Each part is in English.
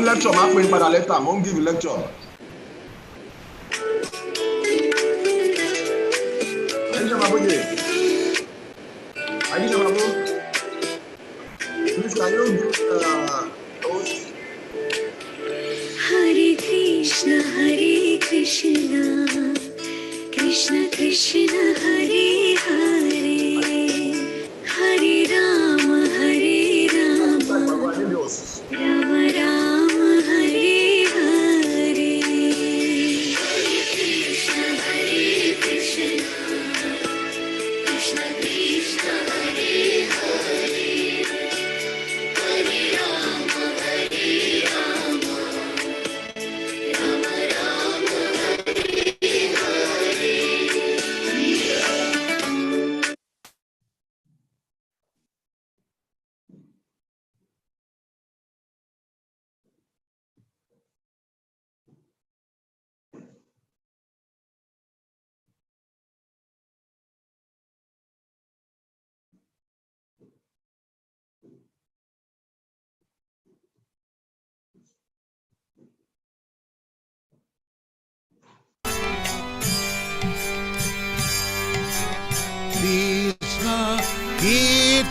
Lecture, my friend, but I let them. Won't give you lecture. Please, can you host? Hare Krishna, Krishna Krishna, Hare Hare, Hare Rama, Rama Rama, Hare Hare.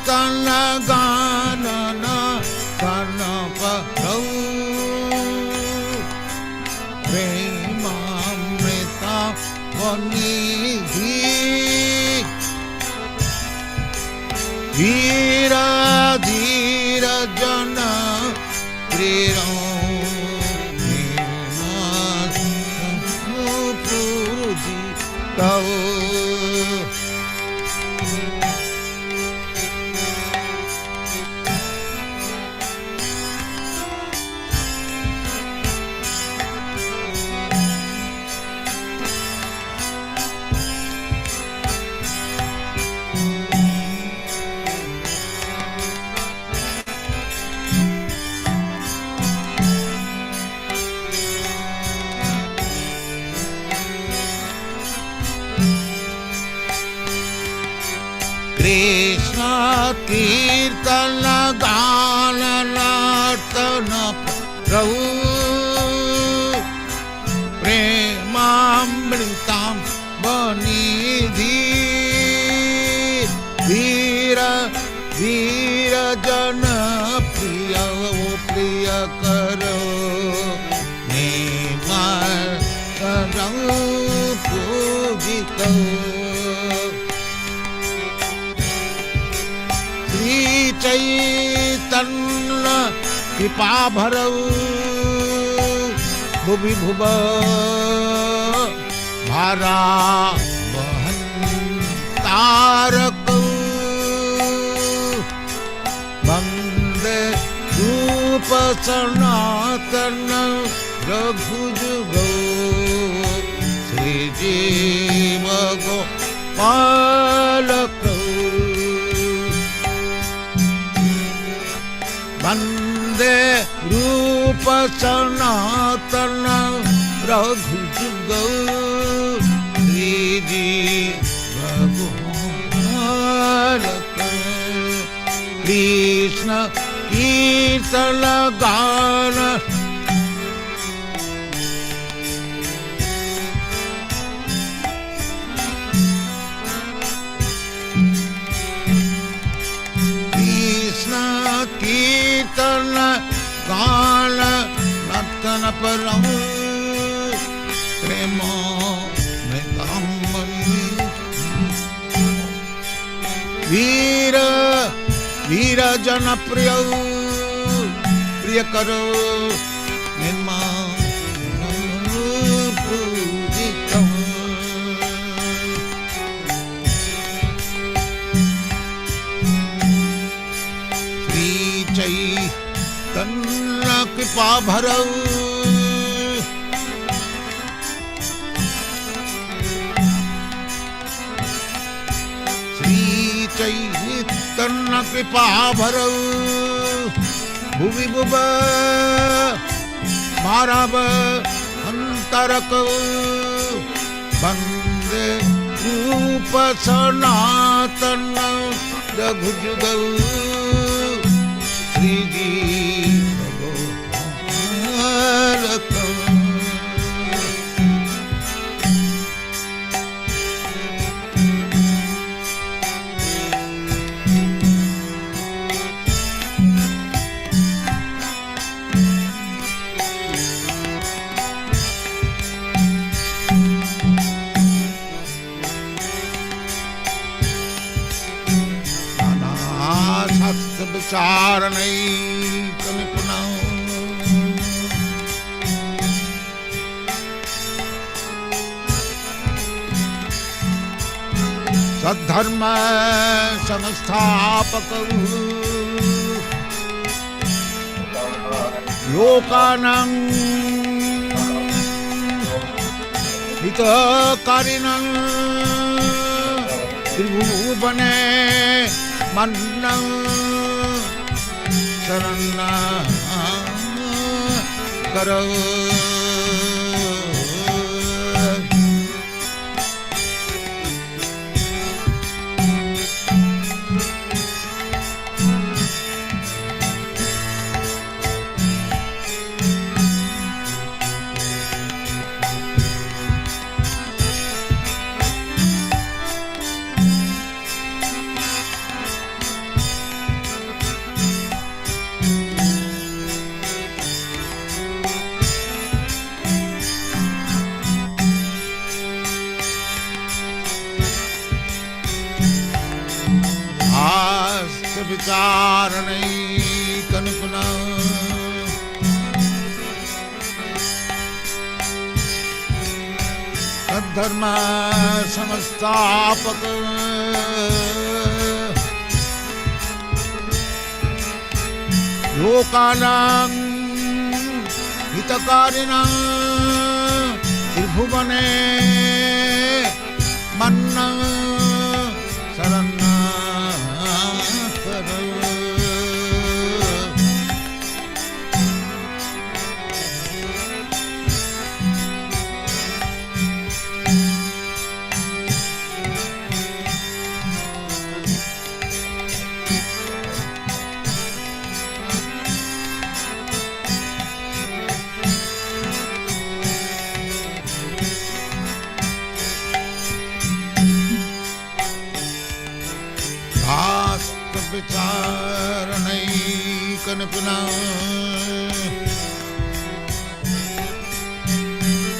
कीर्तन गानन कनपरौ प्रेमामृता वनिधि धीर धीर जन प्रेरो कृष्ण कीर्तन गान नर्तन प्रभु प्रेमामृतां वनिधि धीर धीर जन प्रिय प्रिय करो पूजित चैतन्य कृपा भरौ भुवि भुव भारा वहन तारक वंदे रूप सनातन रघुजुगौ श्री जीव गोपालक वंदे रूप सनातन रघुजुगौ श्री जीव गोपालक कृष्ण कीर्तन गान कीर्तन गान नर्तन परम प्रेम वीर वीर जन प्रिय प्रिय करो निर्मा पूजित चैतन्य कृपा भरौ श्री चैतन्य कृपा भरौ भुवि भुव मारव अंतरक वंदे रूप सनातन रघुजुगौ श्री जीव गोपालक विचारणैक निपुणौ सद्धर्म संस्थापकौ लोकानां हितकारिणं त्रिभुवने मन्नं शरण करो विचारणैकनिपुना तद्धर्म संस्थापक लोकानां हितकारिणां त्रिभुवने मन्नं शरणाकर विचारणैकनिपुना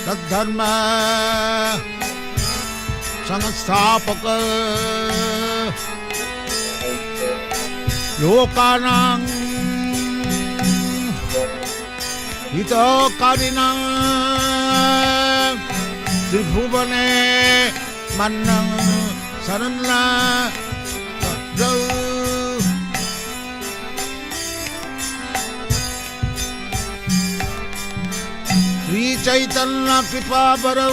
तद्धर्म संस्थापक लोकानां हितकारिणां त्रिभुवने मन्नं शरणाकर श्री चैतन्य कृपावरौ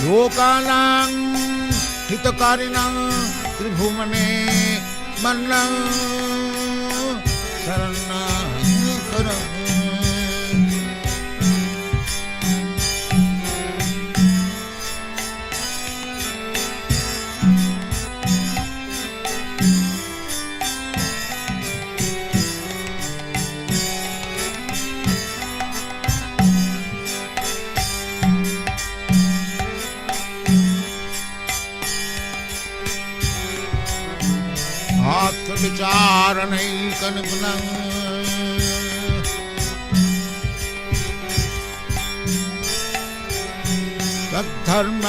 लोकानां हितकारिणां त्रिभुवने मन्नं शरणाकर विचारणैकनिपुना तद्धर्म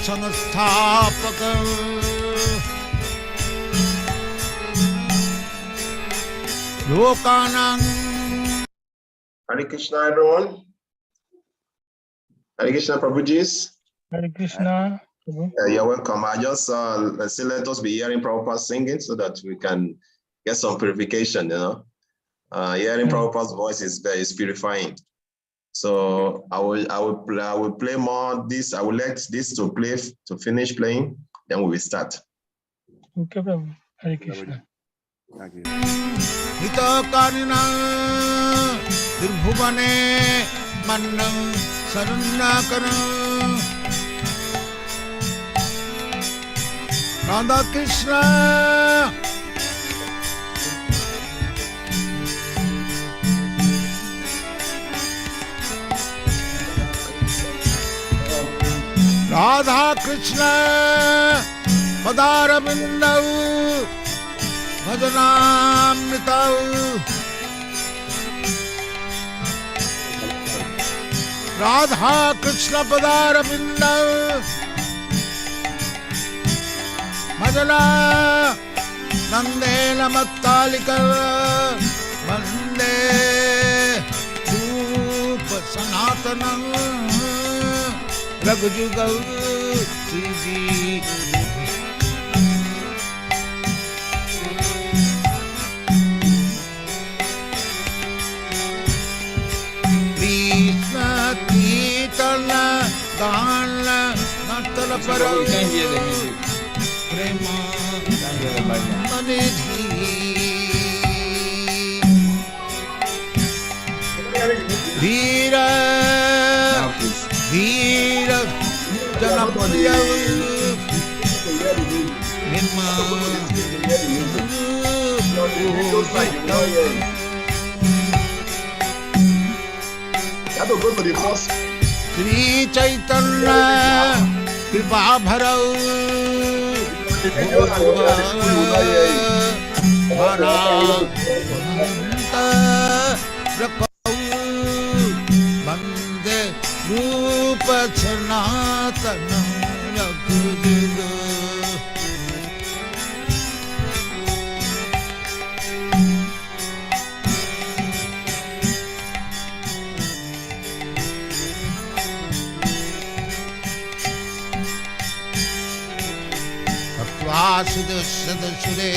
संस्थापक लोकानां. Hare Krishna, everyone. Hare Krishna, Prabhuji's. Hare Krishna. You're welcome. I just say let us be hearing Prabhupada singing so that we can get some purification, you know. Hearing Prabhupada's voice is purifying. So I will play more this. I will let this to finish playing, then we will start. Okay, Prabhu. Hare Krishna. हितकारिणां त्रिभुवने मन्नं शरणाकर Radha Krishna Radha Krishna पदारविन्दौ भजनामृतौ Radha Krishna पदारविन्दौ भजना नंदेन मत्तालिका वंदे रूप सनातनं रघुजुगौ श्रीजी कृष्ण कीर्तन गान नर्तन परौ धीर धीर जनप्रिय श्री चैतन्य कृपा भरौ वंदे रूप सनातन रघुजुग Swasude Sadasude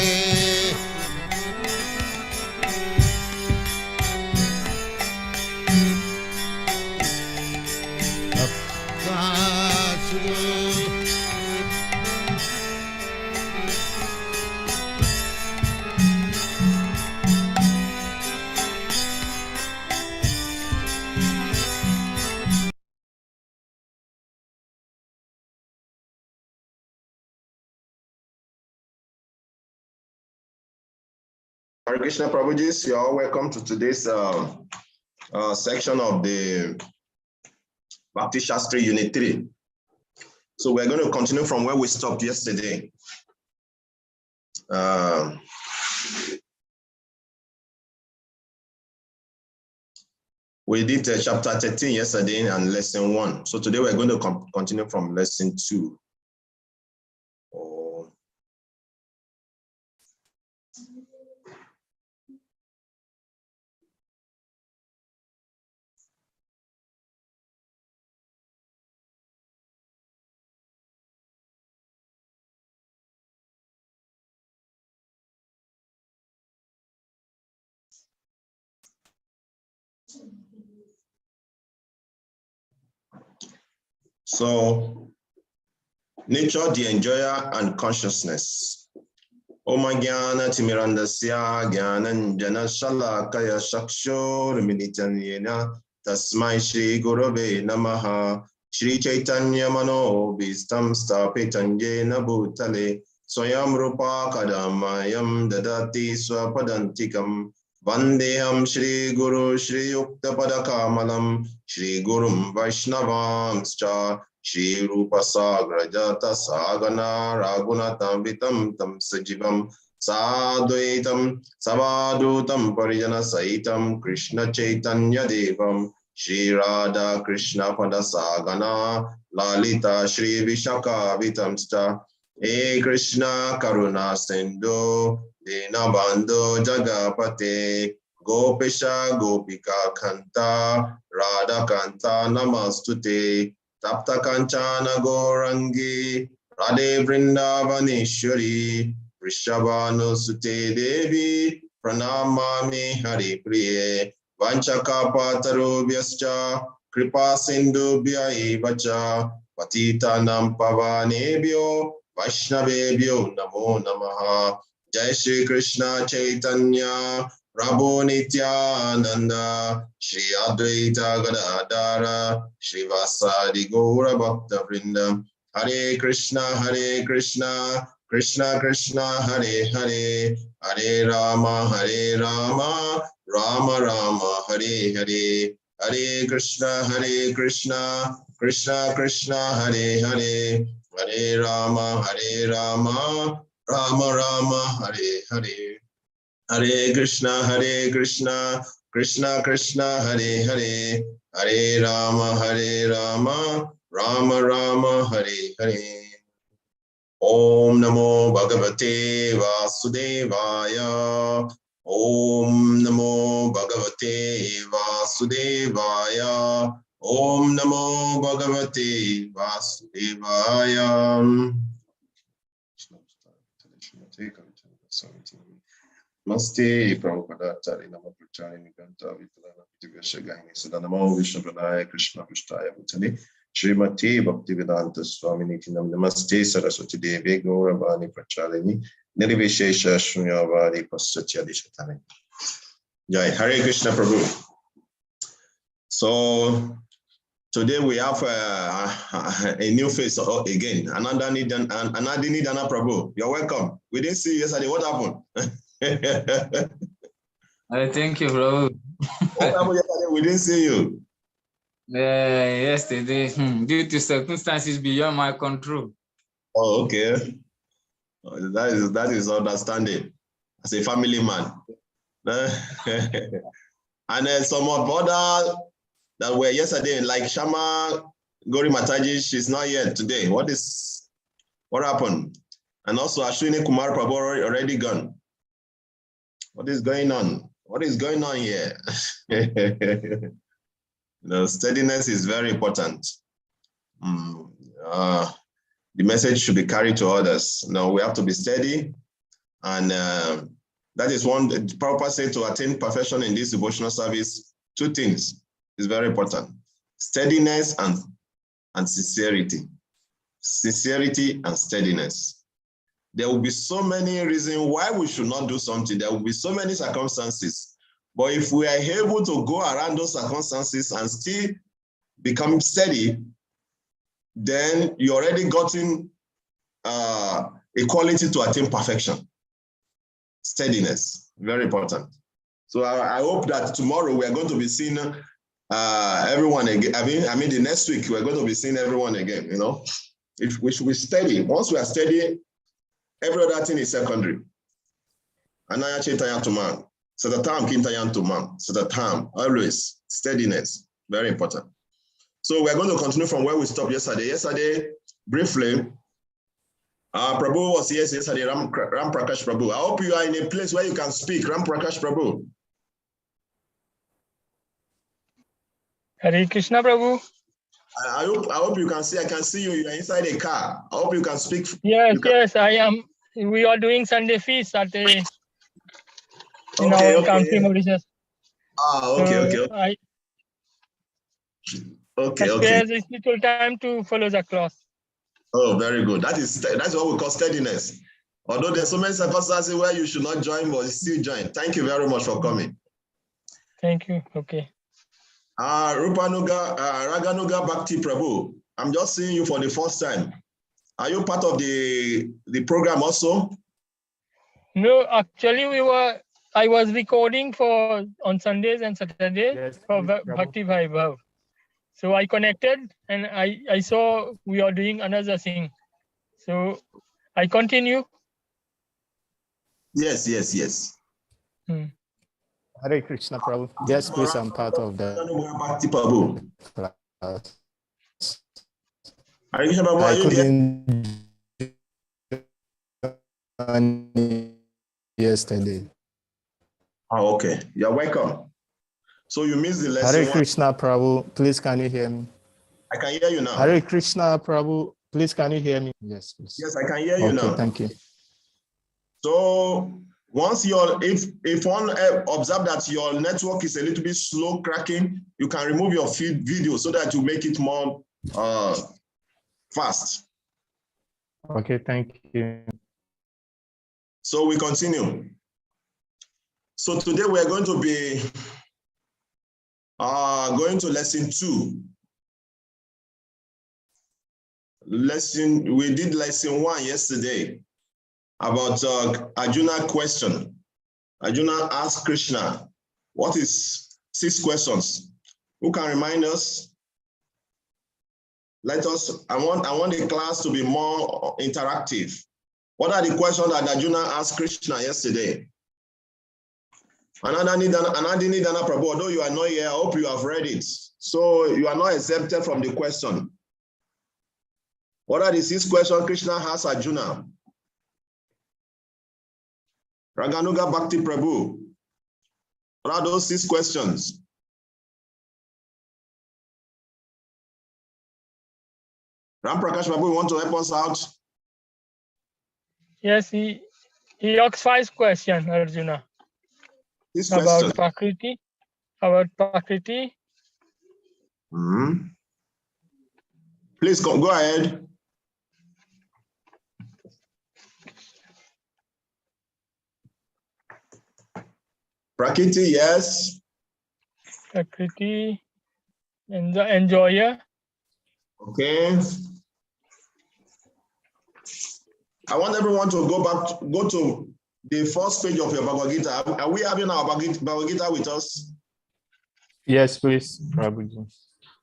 Hare Krishna Prabhuji, you are welcome to today's section of the Bhakti Sastri Unit 3. So we're going to continue from where we stopped yesterday. We did chapter 13 yesterday and lesson 1. So today we're going to continue from lesson 2. So, nature, the enjoyer, and consciousness. Om Jnana Timirandasya Jnana Jana Shalakaya Shakshor Militanyena Tasmai Shri Gurave Namaha Shri Chaitanya Mano Bistam Stapitanyena Bhutale Swayam Rupa Kadamayam Dadati Swapadantikam Vandeham Shri Guru Shri Yukta Padakamalam Shri Gurum Vaishnavamscha Shri Rupa Sagrajata Sagana Ragunatam Vitam Tam Sajivam Sadvaitam Savadutam Parijana Saitam Krishna Chaitanya Devam Shri Radha Krishna Pada Sagana Lalita Shri Vishaka Vitamsta E Krishna Karuna Sindhu Dinabando Jagapate Gopisha Gopika Kanta Radha Kanta Namastute Tapta Kanchana Gorangi Radhe Vrindavaneshwari Rishabhanu Sute Devi Pranamami Hari Priye Vanchaka Patarubhyascha Kripa Sindhubhya Evacha Patitanam Pavanebhyo Vaishnavebhyo Namo Namaha Jai Shri Krishna Chaitanya Prabhu Nityananda, Shri Advaita Gadadara, Shri Vasadi Gaura Bhakta Vrinda, Hare Krishna, Krishna Krishna, Hare Hare, Hare Rama, Rama Rama, Hare Hare, Hare Krishna, Krishna Krishna, Hare Hare, Hare Rama, Rama Rama, Hare Hare. Hare Krishna, Krishna Krishna, Hare Hare, Hare Rama, Rama Rama, Hare Hare. Om Namo Bhagavate Vasudevaya. Om Namo Bhagavate Vasudevaya. Om Namo Bhagavate Vasudevaya. Namaste, Prabhupada, Tari Namaprachari, Nikanta, Vitalana, Vitivashagani, Sadanamo, Vishnu Pradaya, Krishna Prashtaya, Bhutani, Srimati, Bhaktivedanta Swami Nitinam, Namaste, Saraswati Devi, Gauravani, Prachalini, Nirvishesha, Shunyavadi, Pasatyadi Shatani. Jai, Hare Krishna Prabhu. So, today we have a new face again, another Nidana Prabhu. You're welcome. We didn't see you yesterday. What happened? Thank you, Prabhu. What happened yesterday? We didn't see you. Yesterday, due to circumstances beyond my control. Oh, okay. That is understanding. As a family man. And then some of other that were yesterday, like Shama Gori Mataji, she's not here today. What happened? And also Ashwini Kumar Prabhu already gone. What is going on? What is going on here? Steadiness is very important. the message should be carried to others. Now we have to be steady, and that is one. The Prabhupada said to attain perfection in this devotional service, two things is very important: steadiness and sincerity. Sincerity and steadiness. There will be so many reasons why we should not do something. There will be so many circumstances. But if we are able to go around those circumstances and still become steady, then you already gotten a quality to attain perfection. Steadiness, very important. So I hope that tomorrow we are going to be seeing everyone again. I mean, the next week we're going to be seeing everyone again. You know, if we should be steady. Once we are steady, every other thing is secondary. Anaya chetayan to man. So the time kintayan to man. So the time always steadiness, very important. So we're going to continue from where we stopped yesterday. Yesterday, briefly, Prabhu was here yesterday, Ram Prakash Prabhu. I hope you are in a place where you can speak, Ram Prakash Prabhu. Hare Krishna, Prabhu. I hope you can see. I can see you. You are inside a car. I hope you can speak. Yes, yes, I am. We are doing Sunday feast at in our country, Mauritius. Okay. Okay. Spares is little time to follow the class. Oh, very good. That's what we call steadiness. Although there's so many circumstances where you should not join, but you still join. Thank you very much for coming. Thank you. Okay. Raganuga Bhakti Prabhu. I'm just seeing you for the first time. Are you part of the program also? No, actually I was recording on Sundays and Saturdays for Bhakti Vaibhav. So I connected and I saw we are doing another thing. So I continue. Yes. Hare Krishna, Prabhu. Yes, please, I'm part of the Bhakti Prabhu. class. Hare Krishna Prabhu, I are you there? couldn't yesterday. Oh, okay. You're welcome. So you missed the lesson. Hare Krishna, Prabhu. Please, can you hear me? I can hear you now. Hare Krishna, Prabhu. Please, can you hear me? Yes, please. Yes, I can hear you now. Okay, thank you. So once if one observe that your network is a little bit slow cracking, you can remove your video so that you make it more fast. Okay, thank you. So we continue. So today we are going to be going to lesson 2. We did lesson 1 yesterday about Arjuna question. Arjuna asked Krishna, what is 6 questions? Who can remind us? I want the class to be more interactive. What are the questions that Arjuna asked Krishna yesterday? Anandini Prabhu, although you are not here, I hope you have read it. So you are not exempted from the question. What are the 6 questions Krishna asked Arjuna? Raganuga Bhakti Prabhu. What are those 6 questions? Ram Prakash Prabhu, you want to help us out? Yes, he asked 5 questions, Arjuna. This about question. Prakriti. Mm-hmm. Please go ahead. Prakriti, yes. Prakriti and the enjoyer. Okay. I want everyone to go to the first page of your Bhagavad Gita. Are we having our Bhagavad Gita with us? Yes, please, Prabhuji.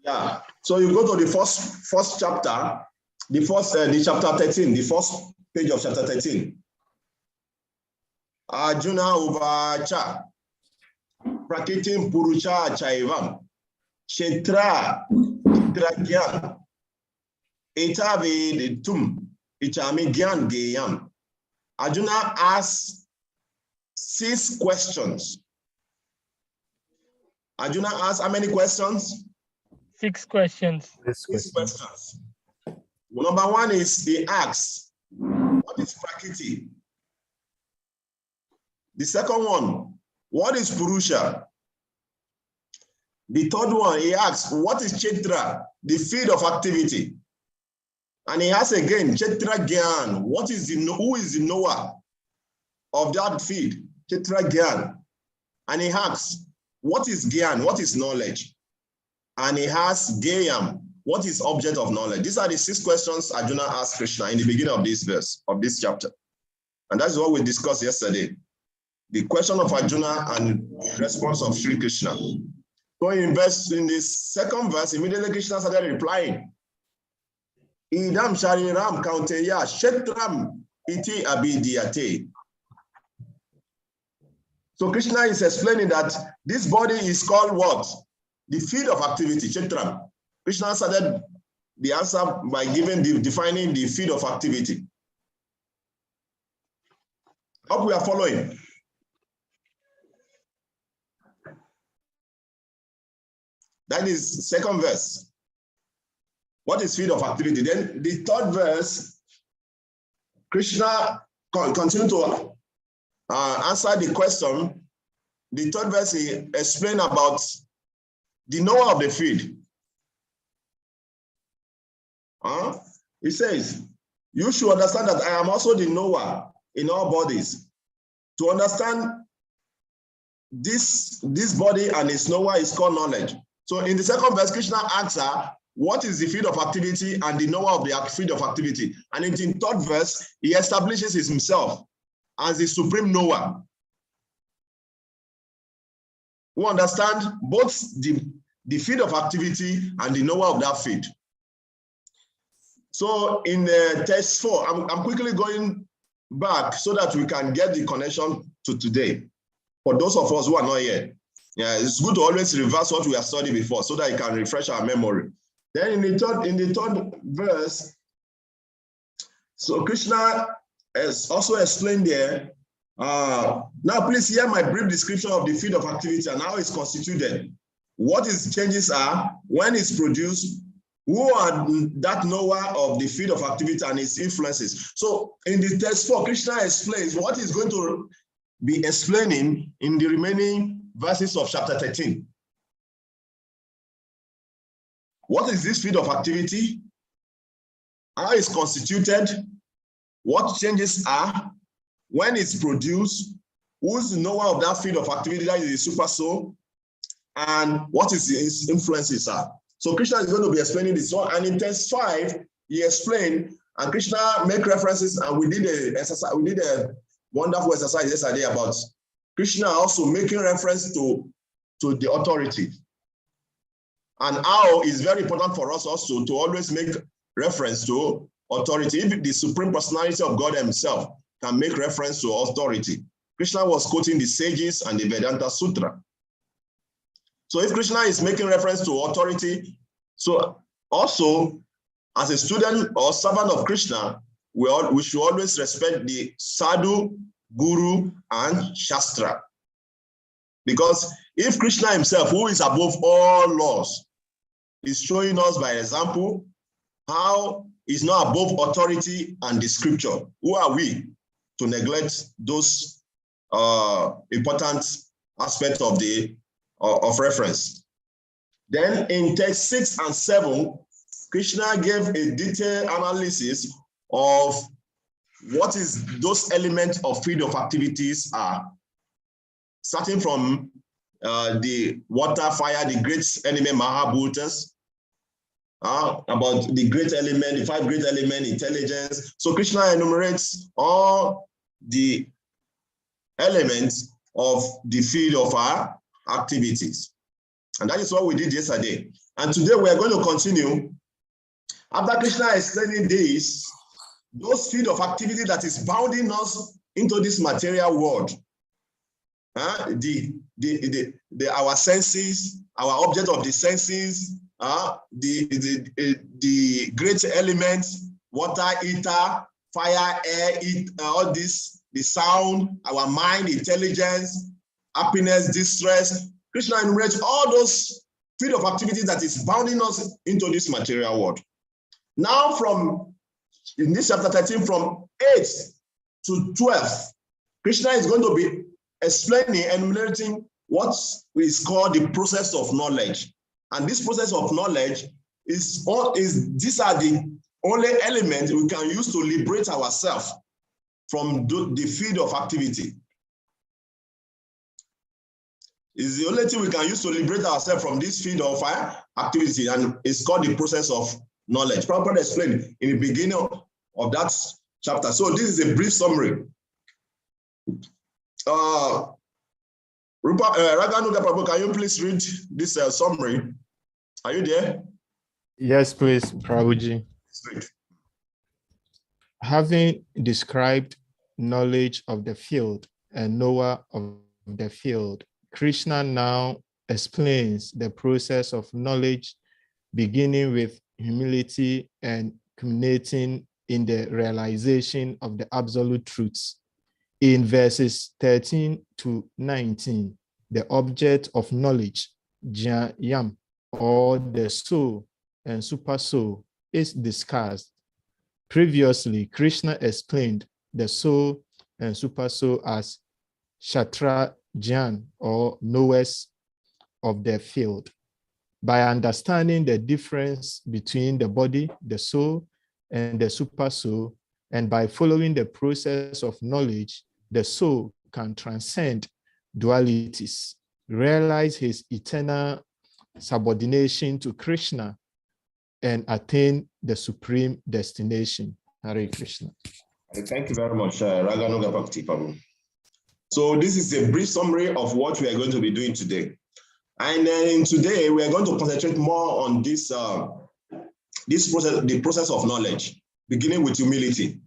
Yeah. So you go to the first chapter, the chapter 13, the first page of chapter 13. Arjuna Uvacha Prakritim Purusha Chaivam Kshetra Tragyan Etavi Tum Ichami Gyan Geyam. Arjuna asked 6 questions. Arjuna asked how many questions? 6 questions. 6 questions. Number one is he asks, what is Prakriti? The second one, what is Purusha? The third one, he asks, what is Chetra? The field of activity. And he asks again, Chetra Gyan, who is the knower of that field? Chetra Gyan. And he asks, what is Gyan? What is knowledge? And he asks Gayam, what is object of knowledge? These are the 6 questions Arjuna asked Krishna in the beginning of this verse, of this chapter. And that's what we discussed yesterday. The question of Arjuna and response of Sri Krishna. So in this second verse, immediately Krishna started replying. Idam shariram kaunteya shetram iti abidiyate. So Krishna is explaining that this body is called what? The field of activity, Chetram. Krishna started the answer by defining the field of activity. Hope we are following. That is second verse. What is field of activity? Then the third verse, Krishna continued to answer the question. The third verse, he explained about the knower of the field. He says, you should understand that I am also the knower in all bodies. To understand this body and its knower is called knowledge. So in the second verse, Krishna asks her, what is the field of activity and the knower of the field of activity? And in the third verse, he establishes himself as the supreme knower, who understand both the field of activity and the knower of that field. So in text 4, I'm quickly going back so that we can get the connection to today. For those of us who are not here, yeah, it's good to always reverse what we have studied before so that it can refresh our memory. Then in the third verse, so Krishna has also explained there. Now please hear my brief description of the field of activity and how it's constituted. What its changes are, when it's produced, who are that knower of the field of activity and its influences. So in the text 4, Krishna explains what he's going to be explaining in the remaining verses of chapter 13. What is this field of activity? How it's constituted? What changes are? When it's produced? Who's the knower of that field of activity, that is the super soul? And what its influences are? So Krishna is going to be explaining this one. And in text 5, he explained, and Krishna make references, and we did a wonderful exercise yesterday about Krishna also making reference to the authority. And how it's very important for us also to always make reference to authority. If the Supreme Personality of God himself can make reference to authority. Krishna was quoting the sages and the Vedanta Sutra. So if Krishna is making reference to authority, so also as a student or servant of Krishna, we should always respect the sadhu, guru, and shastra. Because if Krishna himself, who is above all laws, is showing us by example how he's not above authority and the scripture, who are we to neglect those important aspects of reference? Then in text 6 and 7, Krishna gave a detailed analysis of what is those elements of field of activities are, starting from the water, fire, the great element Mahabhutas, about the great element, the 5 great elements, intelligence. So Krishna enumerates all the elements of the field of our activities. And that is what we did yesterday. And today we are going to continue. After Krishna explaining this, those field of activity that is bounding us into this material world, our senses, our object of the senses, the great elements, water, ether, fire, air, all this, the sound, our mind, intelligence, happiness, distress. Krishna enumerates all those field of activity that is bounding us into this material world. Now in this chapter 13, from 8 to 12, Krishna is going to be explaining and enumerating what is called the process of knowledge. And this process of knowledge these are the only elements we can use to liberate ourselves from the field of activity. It's the only thing we can use to liberate ourselves from this field of activity, and it's called the process of knowledge. Prabhupada explained in the beginning of that chapter. So this is a brief summary. Raganuga Prabhu, can you please read this summary? Are you there? Yes, please, Prabhuji. Having described knowledge of the field and knower of the field, Krishna now explains the process of knowledge, beginning with humility and culminating in the realization of the absolute truths. In verses 13 to 19, the object of knowledge, Jnayam, or the soul and super soul, is discussed. Previously, Krishna explained the soul and super soul as Kshatrajan, or knowers of the field. By understanding the difference between the body, the soul, and the super soul, and by following the process of knowledge, the soul can transcend dualities, realize his eternal subordination to Krishna, and attain the supreme destination. Hare Krishna. Thank you very much, Raganuga Bhakti Prabhu. So this is a brief summary of what we are going to be doing today. And then today we are going to concentrate more on this, this process, the process of knowledge, beginning with humility.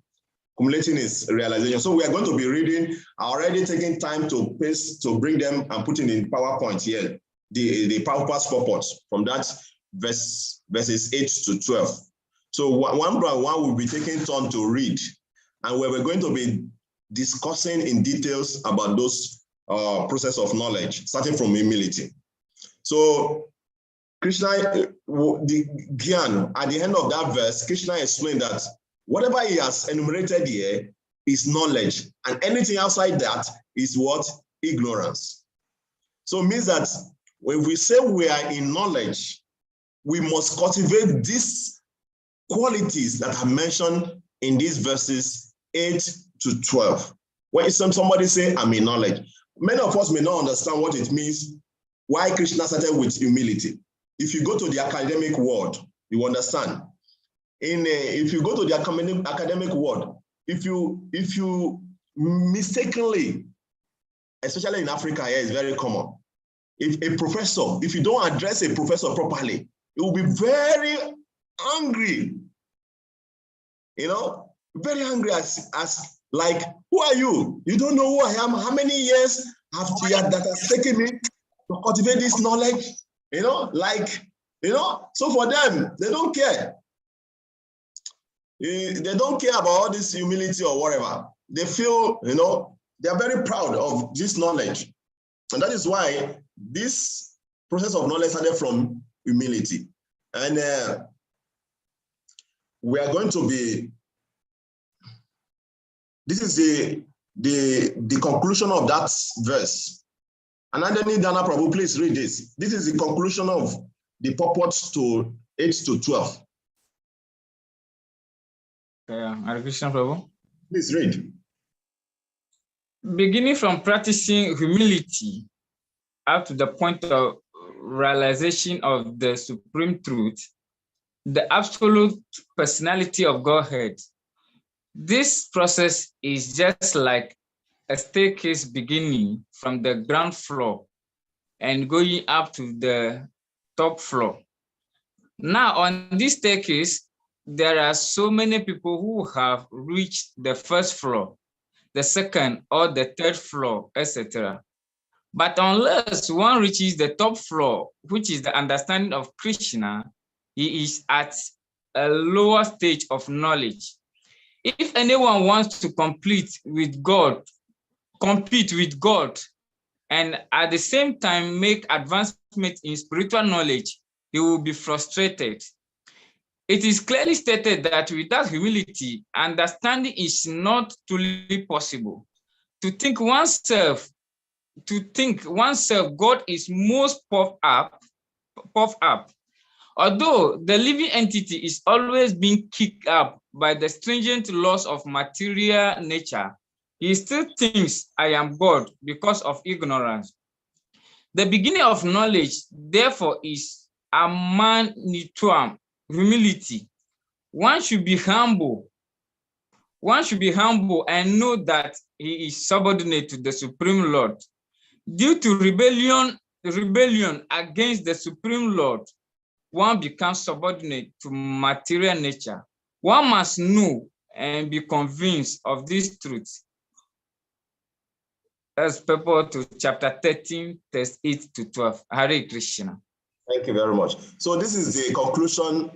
Accumulating is realization. So we are going to be reading, already taking time to paste, to bring them and putting in PowerPoint here, the PowerPoint purport from that verses 8 to 12. So one by one will be taking turn to read, and we're going to be discussing in details about those process of knowledge, starting from humility. So Krishna, the Gyan, at the end of that verse, Krishna explained that whatever he has enumerated here is knowledge, and anything outside that is what? Ignorance. So it means that when we say we are in knowledge, we must cultivate these qualities that are mentioned in these verses 8 to 12. When somebody say, I'm in knowledge, many of us may not understand what it means, why Krishna started with humility. If you go to the academic world, you understand. If you go to the academic world, if you mistakenly, especially in Africa, here it's very common. If a professor, if you don't address a professor properly, it will be very angry. You know, very angry as like, who are you? You don't know who I am. How many years that has taken me to cultivate this knowledge? You know, like, you know, so for them, they don't care. They don't care about all this humility or whatever. They feel, you know, they are very proud of this knowledge. And that is why this process of knowledge started from humility. And we are going to be, this is the conclusion of that verse. And underneath Dana Prabhu, please read this. This is the conclusion of the purport to 8 to 12. Hare Krishna, Prabhu. Please read. Beginning from practicing humility up to the point of realization of the supreme truth, the absolute personality of Godhead. This process is just like a staircase beginning from the ground floor and going up to the top floor. Now on this staircase, there are so many people who have reached the first floor, the second or the third floor, etc. But unless one reaches the top floor, which is the understanding of Krishna, he is at a lower stage of knowledge. If anyone wants to compete with God, and at the same time make advancement in spiritual knowledge, he will be frustrated. It is clearly stated that without humility, understanding is not truly possible. To think oneself God is most puffed up. Although the living entity is always being kicked up by the stringent laws of material nature, he still thinks I am God because of ignorance. The beginning of knowledge, therefore, is amanituam, humility. One should be humble. One should be humble and know that he is subordinate to the Supreme Lord. Due to rebellion against the Supreme Lord, one becomes subordinate to material nature. One must know and be convinced of this truth. Let's purport to chapter 13, verse 8 to 12. Hare Krishna. Thank you very much. So this is the conclusion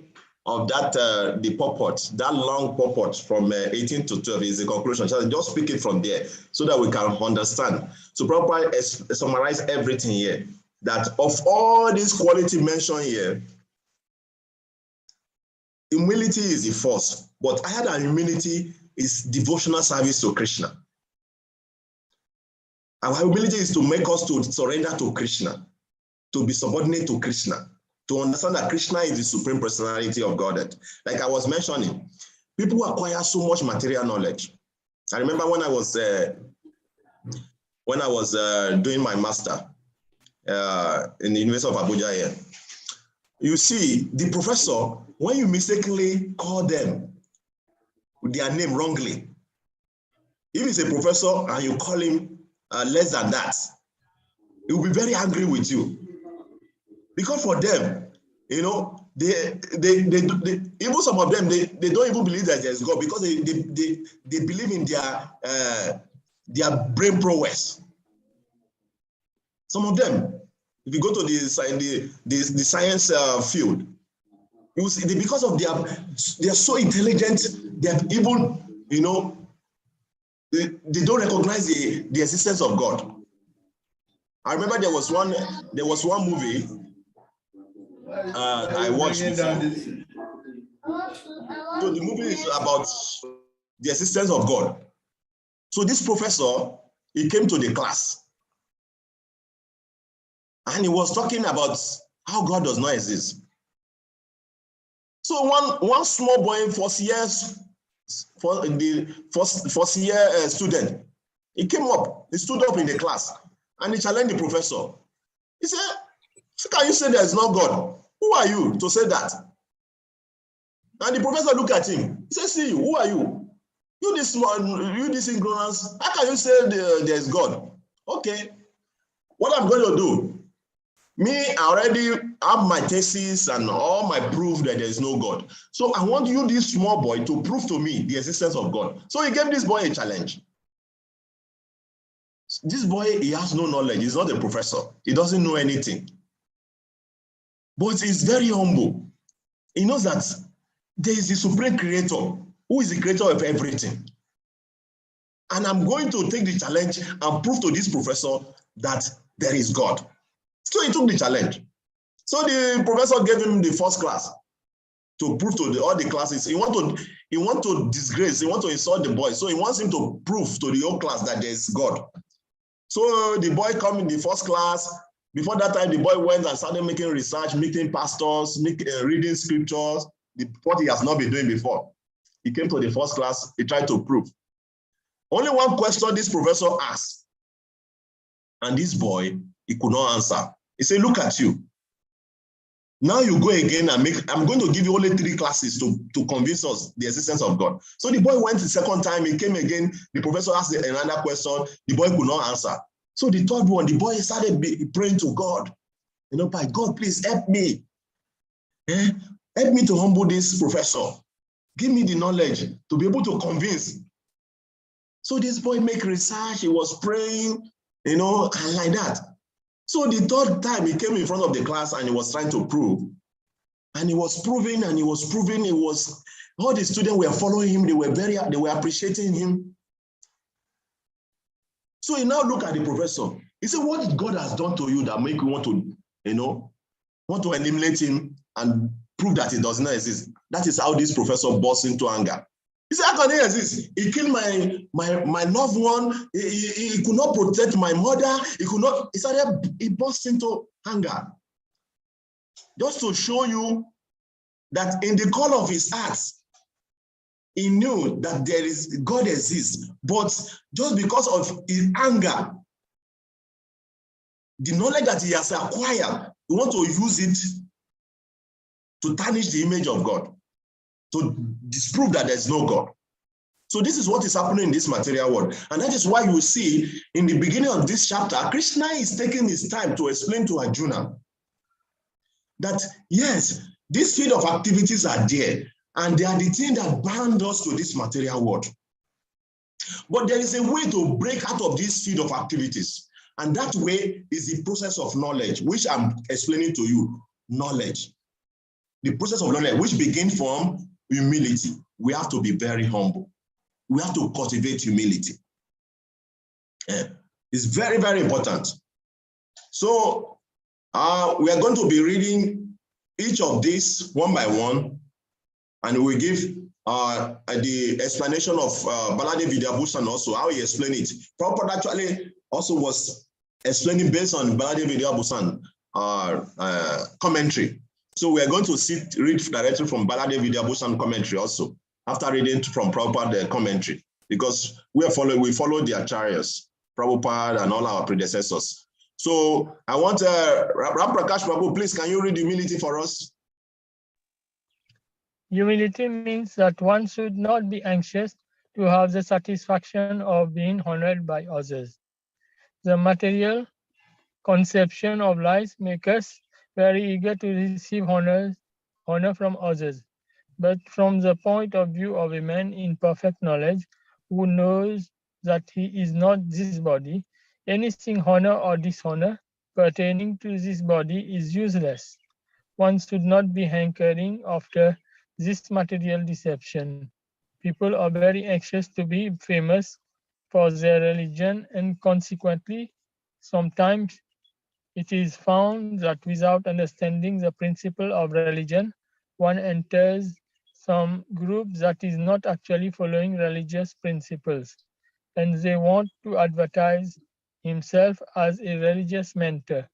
of that, the purport, that long purport from 18 to 12 is the conclusion. So just speak it from there so that we can understand. So Prabhupada summarize everything here, that of all this quality mentioned here, humility is the first, but higher than humility is devotional service to Krishna. Our humility is to make us to surrender to Krishna, to be subordinate to Krishna, to understand that Krishna is the supreme personality of Godhead. Like I was mentioning, people acquire so much material knowledge. I remember when I was doing my master in the University of Abuja here. You see, the professor, when you mistakenly call them with their name wrongly, if it's a professor and you call him less than that, he will be very angry with you. Because for them, you know, they even some of them, they don't even believe that there's God because they believe in their brain prowess. Some of them, if you go to the science field, you will see because of they are so intelligent, they have even, you know, they don't recognize the existence of God. I remember there was one movie I watched before. So the movie is about the existence of God. So this professor, he came to the class and he was talking about how God does not exist. So one small boy, first year student, he came up, he stood up in the class and he challenged the professor. He said, "So can you say there is no God? Who are you to say that?" And the professor looked at him. He said, "See, who are you? You this ignorance. How can you say there is God?" Okay, what I'm going to do, me, I already have my thesis and all my proof that there is no God. So I want you, this small boy, to prove to me the existence of God. So he gave this boy a challenge. This boy, he has no knowledge. He's not a professor. He doesn't know anything. But he's very humble. He knows that there is the supreme creator who is the creator of everything. And I'm going to take the challenge and prove to this professor that there is God. So he took the challenge. So the professor gave him the first class to prove to all the classes. He want to disgrace, he want to insult the boy. So he wants him to prove to the whole class that there is God. So the boy come in the first class. Before that time, the boy went and started making research, meeting pastors, reading scriptures, what he has not been doing before. He came to the first class, he tried to prove. Only one question this professor asked. And this boy, he could not answer. He said, "Look at you. Now you go again and I'm going to give you only 3 classes to convince us the existence of God." So the boy went the second time, he came again, the professor asked another question, the boy could not answer. So the third one, the boy started praying to God. You know, by God, please help me. Help me to humble this professor. Give me the knowledge to be able to convince. So this boy make research, he was praying, you know, and like that. So the third time he came in front of the class and he was trying to prove. And he was proving and he was proving. All the students were following him, they were appreciating him. So he now looked at the professor. He said, "What God has done to you that make you want to, you know, want to eliminate him and prove that it does not exist. That is how this professor bursts into anger. He said, how can it exist? He killed my loved one. He could not protect my mother. He burst into anger. Just to show you that in the core of his heart, he knew that God exists, but just because of his anger, the knowledge that he has acquired, he wants to use it to tarnish the image of God, to disprove that there's no God. So this is what is happening in this material world. And that is why you see in the beginning of this chapter, Krishna is taking his time to explain to Arjuna that, yes, this field of activities are there, and they are the thing that bound us to this material world. But there is a way to break out of this field of activities. And that way is the process of knowledge, which I'm explaining to you. Knowledge. The process of knowledge, which begins from humility. We have to be very humble. We have to cultivate humility. It's very, very important. So we are going to be reading each of these one by one, and we give the explanation of Baladev Vidyabhushan also, how he explained it. Prabhupada actually also was explaining based on Baladev Vidyabhushan commentary. So we are going to read directly from Baladev Vidyabhushan commentary also, after reading from Prabhupada commentary, because we follow the Acharyas, Prabhupada and all our predecessors. So I want Ram Prakash Prabhu, please, can you read humility for us? Humility means that one should not be anxious to have the satisfaction of being honored by others. The material conception of life makes us very eager to receive honor from others. But from the point of view of a man in perfect knowledge, who knows that he is not this body, anything honor or dishonor pertaining to this body is useless. One should not be hankering after this material deception. People are very anxious to be famous for their religion, and consequently, sometimes it is found that without understanding the principle of religion, one enters some group that is not actually following religious principles, and they want to advertise himself as a religious mentor.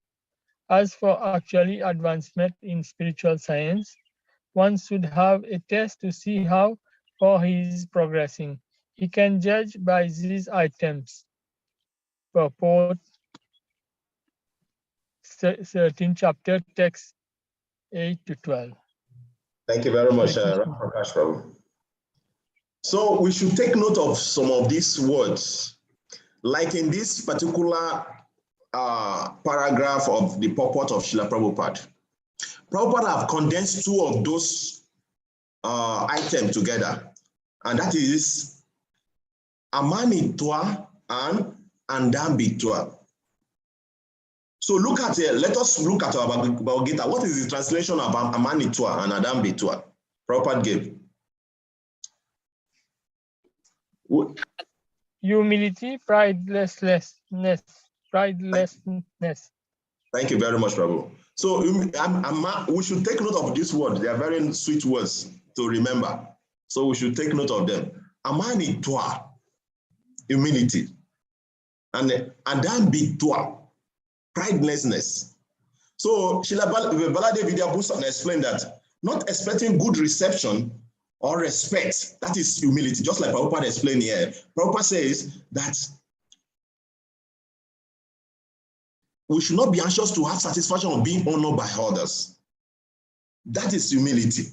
As for actually advancement in spiritual science, one should have a test to see how far he is progressing. He can judge by these items. Purport 13 chapter text 8 to 12. Thank you very much, Prakash Prabhu. So we should take note of some of these words, like in this particular paragraph of the purport of Srila Prabhupada. Prabhupada have condensed two of those items together, and that is Amanitwa and Andambitwa. So look at it. Let us look at our Bhagavad Gita. What is the translation of Amanitwa and Andambitwa? Prabhupada gave. Humility, pridelessness. Thank you very much, Prabhu. So we should take note of this word. They are very sweet words to remember. So we should take note of them. Amanitwa, humility. And Andambitwa, pridelessness. So Srila Baladev Vidyabhushan explained that not expecting good reception or respect, that is humility, just like Prabhupada explained here. Prabhupada says that we should not be anxious to have satisfaction of being honored by others. That is humility.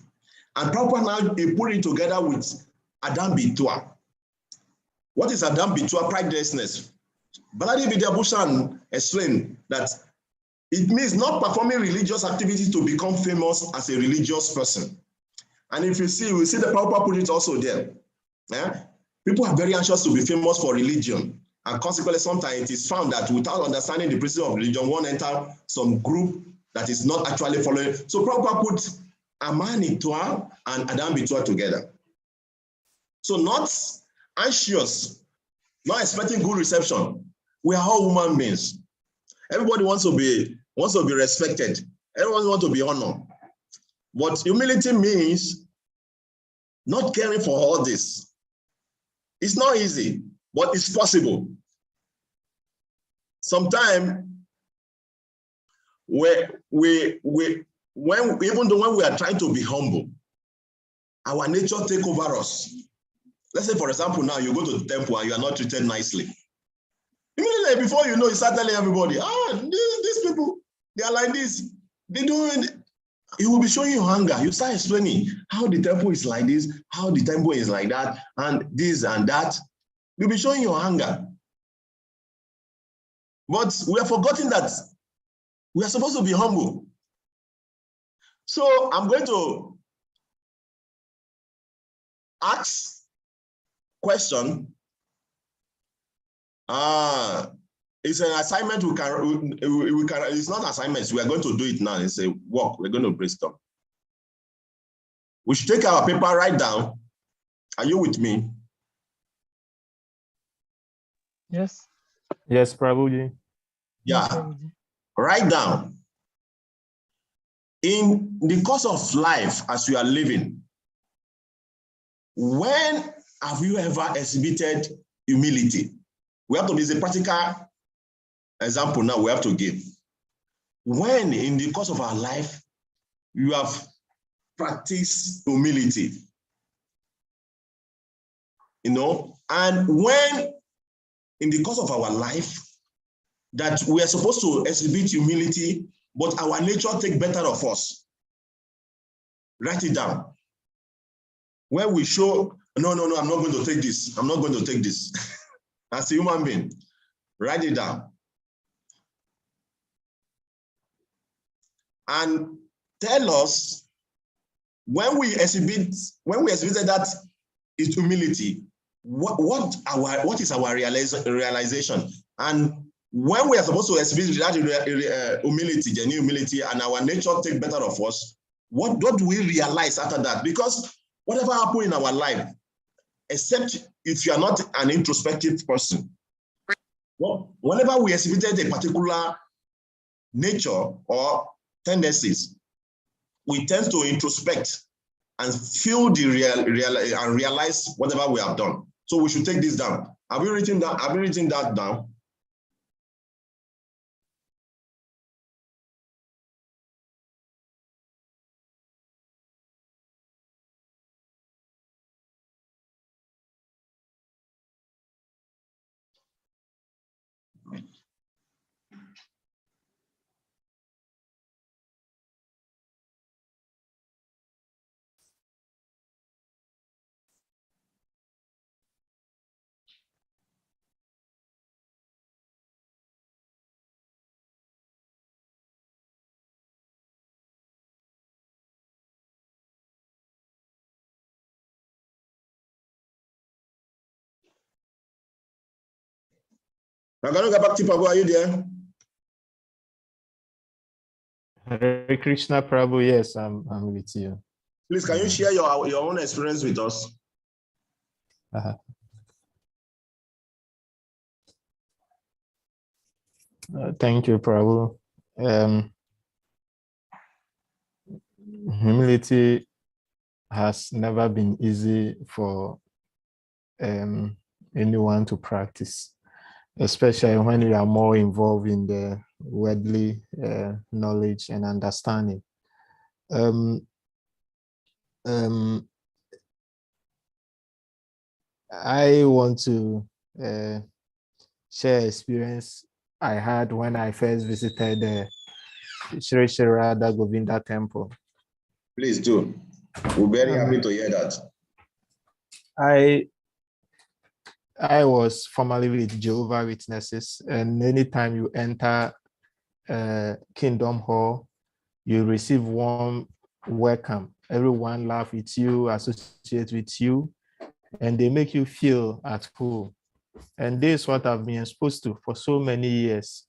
And Prabhupada now he put it together with Andambitwa. What is Andambitwa? Pridelessness. Baladev Vidyabhushan explained that it means not performing religious activities to become famous as a religious person. And if you see, we see the Prabhupada put it also there. Yeah? People are very anxious to be famous for religion. And consequently, sometimes it is found that without understanding the principle of religion, one enters some group that is not actually following. So Prabhupada put Amanitwa and Andambitwa together. So not anxious, not expecting good reception. We are all human beings. Everybody wants to be respected. Everyone wants to be honored. But humility means not caring for all this. It's not easy, but it's possible. Sometimes even though when we are trying to be humble, our nature take over us. Let's say, for example, now you go to the temple and you are not treated nicely. Immediately before you know, you start telling everybody, these people, they are like this. They don't. You will be showing your anger. You start explaining how the temple is like this, how the temple is like that, and this and that. You'll be showing your anger. But we have forgotten that we are supposed to be humble. So I'm going to ask question. It's an assignment we can, it's not assignments. We are going to do it now. It's a work. We're going to brainstorm. We should take our paper, write down. Are you with me? Yes. Yes, Prabhuji. Yeah. Prabhuji. Write down. In the course of life as you are living, when have you ever exhibited humility? We have to be a practical example now we have to give. When in the course of our life, you have practiced humility, and when in the course of our life that we are supposed to exhibit humility, but our nature take better of us. Write it down. When we show, no, I'm not going to take this. I'm not going to take this. As a human being, write it down. And tell us when we exhibited that is humility, what is our realization? And when we are supposed to exhibit that humility, genuine humility, and our nature take better of us, what do we realize after that? Because whatever happens in our life, except if you are not an introspective person, whenever we exhibited a particular nature or tendencies, we tend to introspect and feel and realize whatever we have done. So we should take this down. Have you written that? Have you written that down? Bhakti, Prabhu, are you there? Hare Krishna, Prabhu. Yes, I'm with you. Please, can you share your own experience with us? Thank you, Prabhu. Humility has never been easy for anyone to practice, especially when you are more involved in the worldly knowledge and understanding. I want to share experience I had when I first visited the Shri Shri Radha Govinda temple. Please do. We're very happy to hear that. I was formerly with Jehovah Witnesses, and anytime you enter Kingdom Hall, you receive warm welcome. Everyone laugh with you, associate with you, and they make you feel at home. And this is what I've been exposed to for so many years.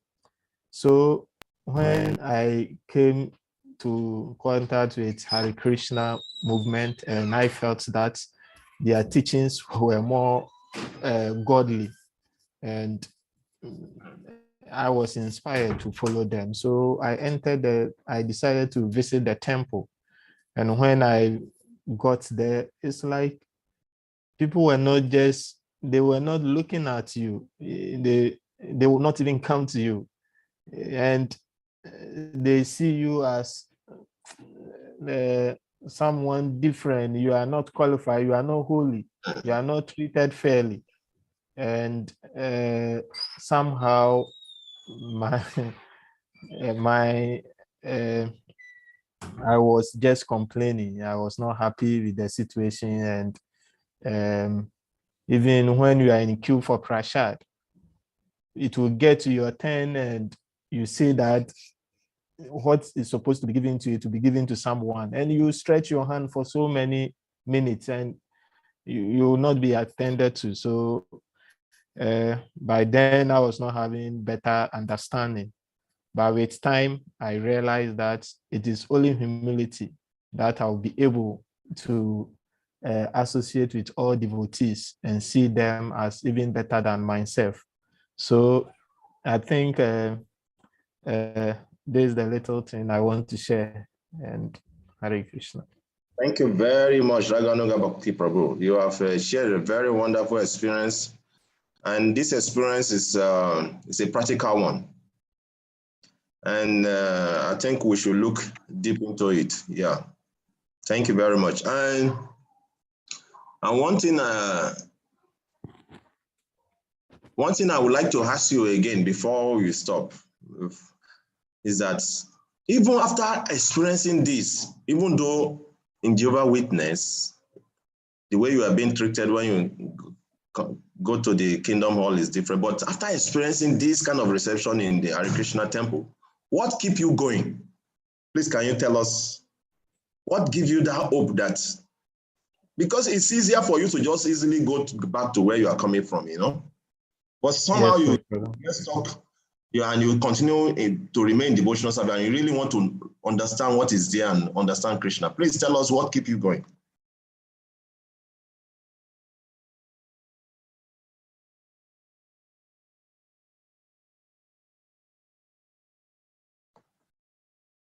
So when I came to contact with Hare Krishna movement, and I felt that their teachings were more godly, and I was inspired to follow them. So I decided to visit the temple. And when I got there, it's like people were not just, they were not looking at you. They will not even come to you. And they see you as someone different. You are not qualified. You are not holy. You are not treated fairly. And somehow I was just complaining. I was not happy with the situation. And even when you are in queue for prashad, it will get to your turn and you say that what is supposed to be given to you to be given to someone, and you stretch your hand for so many minutes and you will not be attended to. So by then I was not having better understanding. But with time, I realized that it is only humility that I'll be able to associate with all devotees and see them as even better than myself. So I think this is the little thing I want to share. And Hare Krishna. Thank you very much, Raganuga Bhakti Prabhu. You have shared a very wonderful experience. And this experience is a practical one. And I think we should look deep into it. Yeah. Thank you very much. And one thing I would like to ask you again before we stop is that even after experiencing this, even though in Jehovah's Witness, the way you are being treated when you go to the Kingdom Hall is different, but after experiencing this kind of reception in the Hare Krishna temple, what keeps you going? Please, can you tell us what gives you that hope that, because it's easier for you to just easily go back to where you are coming from, you know, but somehow you get stuck and you continue to remain devotional service and you really want to understand what is there and understand Krishna. Please tell us what keeps you going.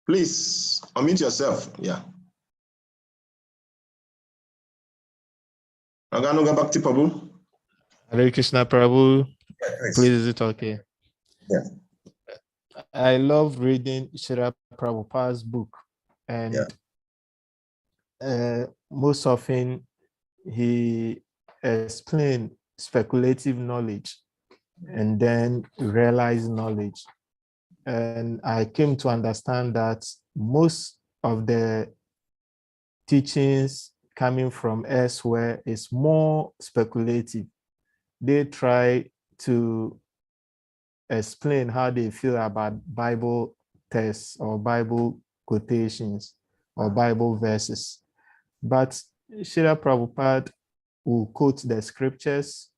Please unmute yourself. Yeah. Raganuga Bhakti Prabhu. Hare Krishna Prabhu. Yeah, please, is it okay? Yeah. I love reading Srila Prabhupada's book, and most often he explains speculative knowledge and then realized knowledge. And I came to understand that most of the teachings coming from elsewhere is more speculative. They try to explain how they feel about Bible texts or Bible quotations or Bible verses. But Srila Prabhupada will quote the scriptures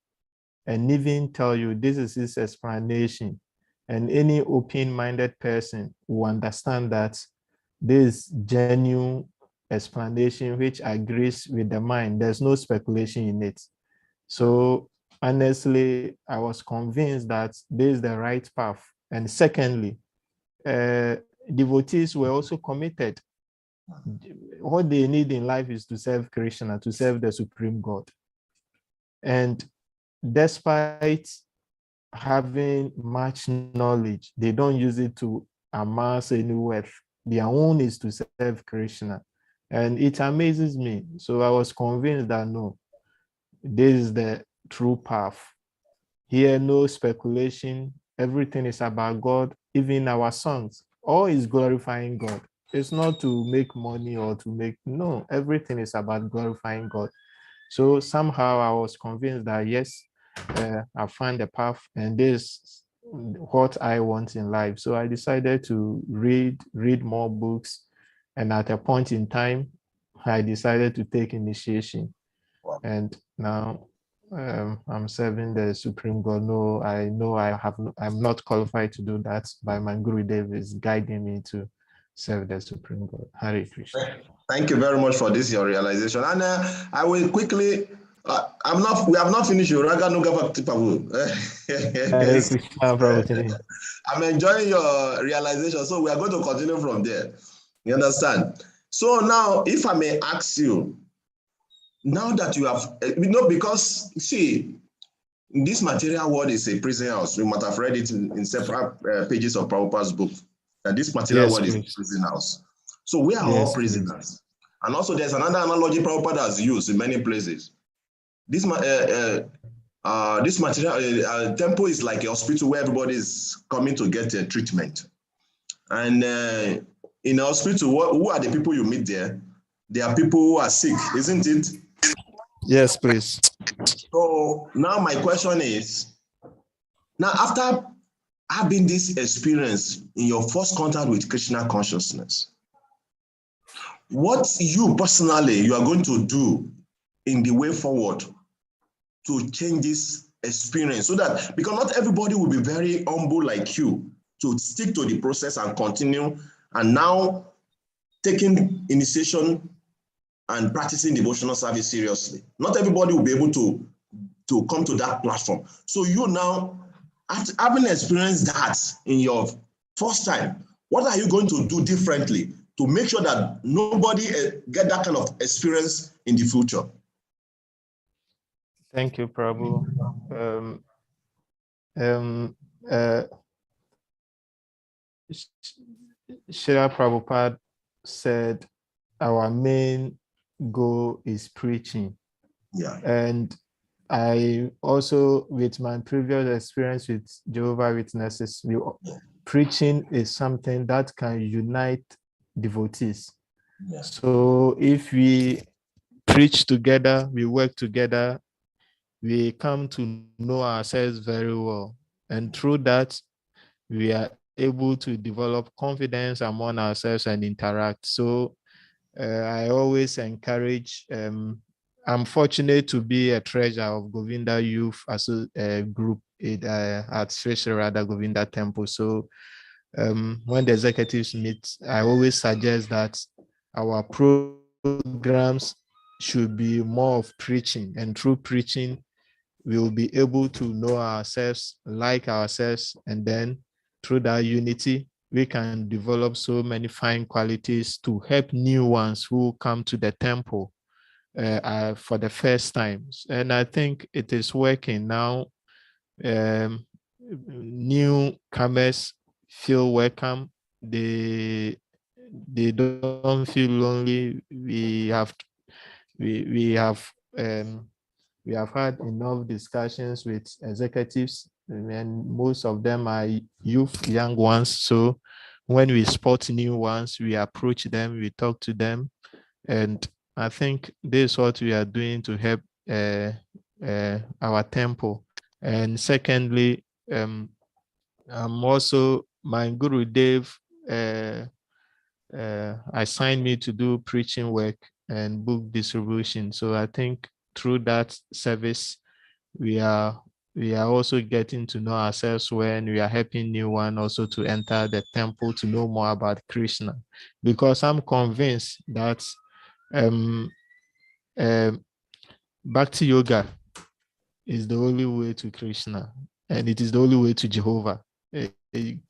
and even tell you this is his explanation. And any open-minded person will understand that this genuine explanation which agrees with the mind. There's no speculation in it. So honestly, I was convinced that this is the right path. And secondly, devotees were also committed. What they need in life is to serve Krishna, to serve the Supreme God. And despite having much knowledge, they don't use it to amass any wealth. Their own is to serve Krishna. And it amazes me. So I was convinced that no, this is the true path. Here, no speculation. Everything is about God. Even our songs, all is glorifying God. It's not to make money or to make, no, everything is about glorifying God. So somehow I was convinced that yes, I found the path and this is what I want in life. So I decided to read more books. And at a point in time, I decided to take initiation. Wow. And now I'm serving the Supreme God. No, I know I'm not qualified to do that, but my Guru Dev is guiding me to serve the Supreme God. Hare Krishna. Thank you very much for this, your realization. And I will quickly, we have not finished your Raganuga Bhakti Prabhu. I'm enjoying your realization, so we are going to continue from there. You understand? So now, if I may ask you, now that you have, because see, this material world is a prison house. We might have read it in several pages of Prabhupada's book, that this material Yes, world is a please. prison house. So we are all Yes, prisoners. And also there's another analogy Prabhupada has used in many places. This material temple is like a hospital where everybody is coming to get a treatment. And in a hospital, who are the people you meet there? They are people who are sick, isn't it? yes, please. So now my question is, now after having this experience in your first contact with Krishna consciousness, what you personally you are going to do in the way forward to change this experience, so that, because not everybody will be very humble like you to stick to the process and continue, and now taking initiation and practicing devotional service seriously. Not everybody will be able to come to that platform. So you now, after having experienced that in your first time, what are you going to do differently to make sure that nobody get that kind of experience in the future? Thank you, Prabhu. Uh, Srila Prabhupada said our main goal is preaching. Yeah. And I also, with my previous experience with Jehovah's Witnesses, preaching is something that can unite devotees. Yeah. So if we preach together, we work together, we come to know ourselves very well. And through that, we are able to develop confidence among ourselves and interact. So I always encourage, I'm fortunate to be a treasurer of Govinda Youth Group at Sri Sri Radha Govinda Temple. So when the executives meet, I always suggest that our programs should be more of preaching, and through preaching, we will be able to know ourselves, like ourselves, and then through that unity, we can develop so many fine qualities to help new ones who come to the temple for the first time. And I think it is working now. Newcomers feel welcome. They don't feel lonely. We have had enough discussions with executives, and most of them are young ones. So when we spot new ones, we approach them, we talk to them, and I think this is what we are doing to help our temple. And secondly, I'm also, my Guru Dev assigned me to do preaching work and book distribution. So I think through that service, we are also getting to know ourselves when we are helping new one also to enter the temple to know more about Krishna. Because I'm convinced that Bhakti Yoga is the only way to Krishna, and it is the only way to Jehovah.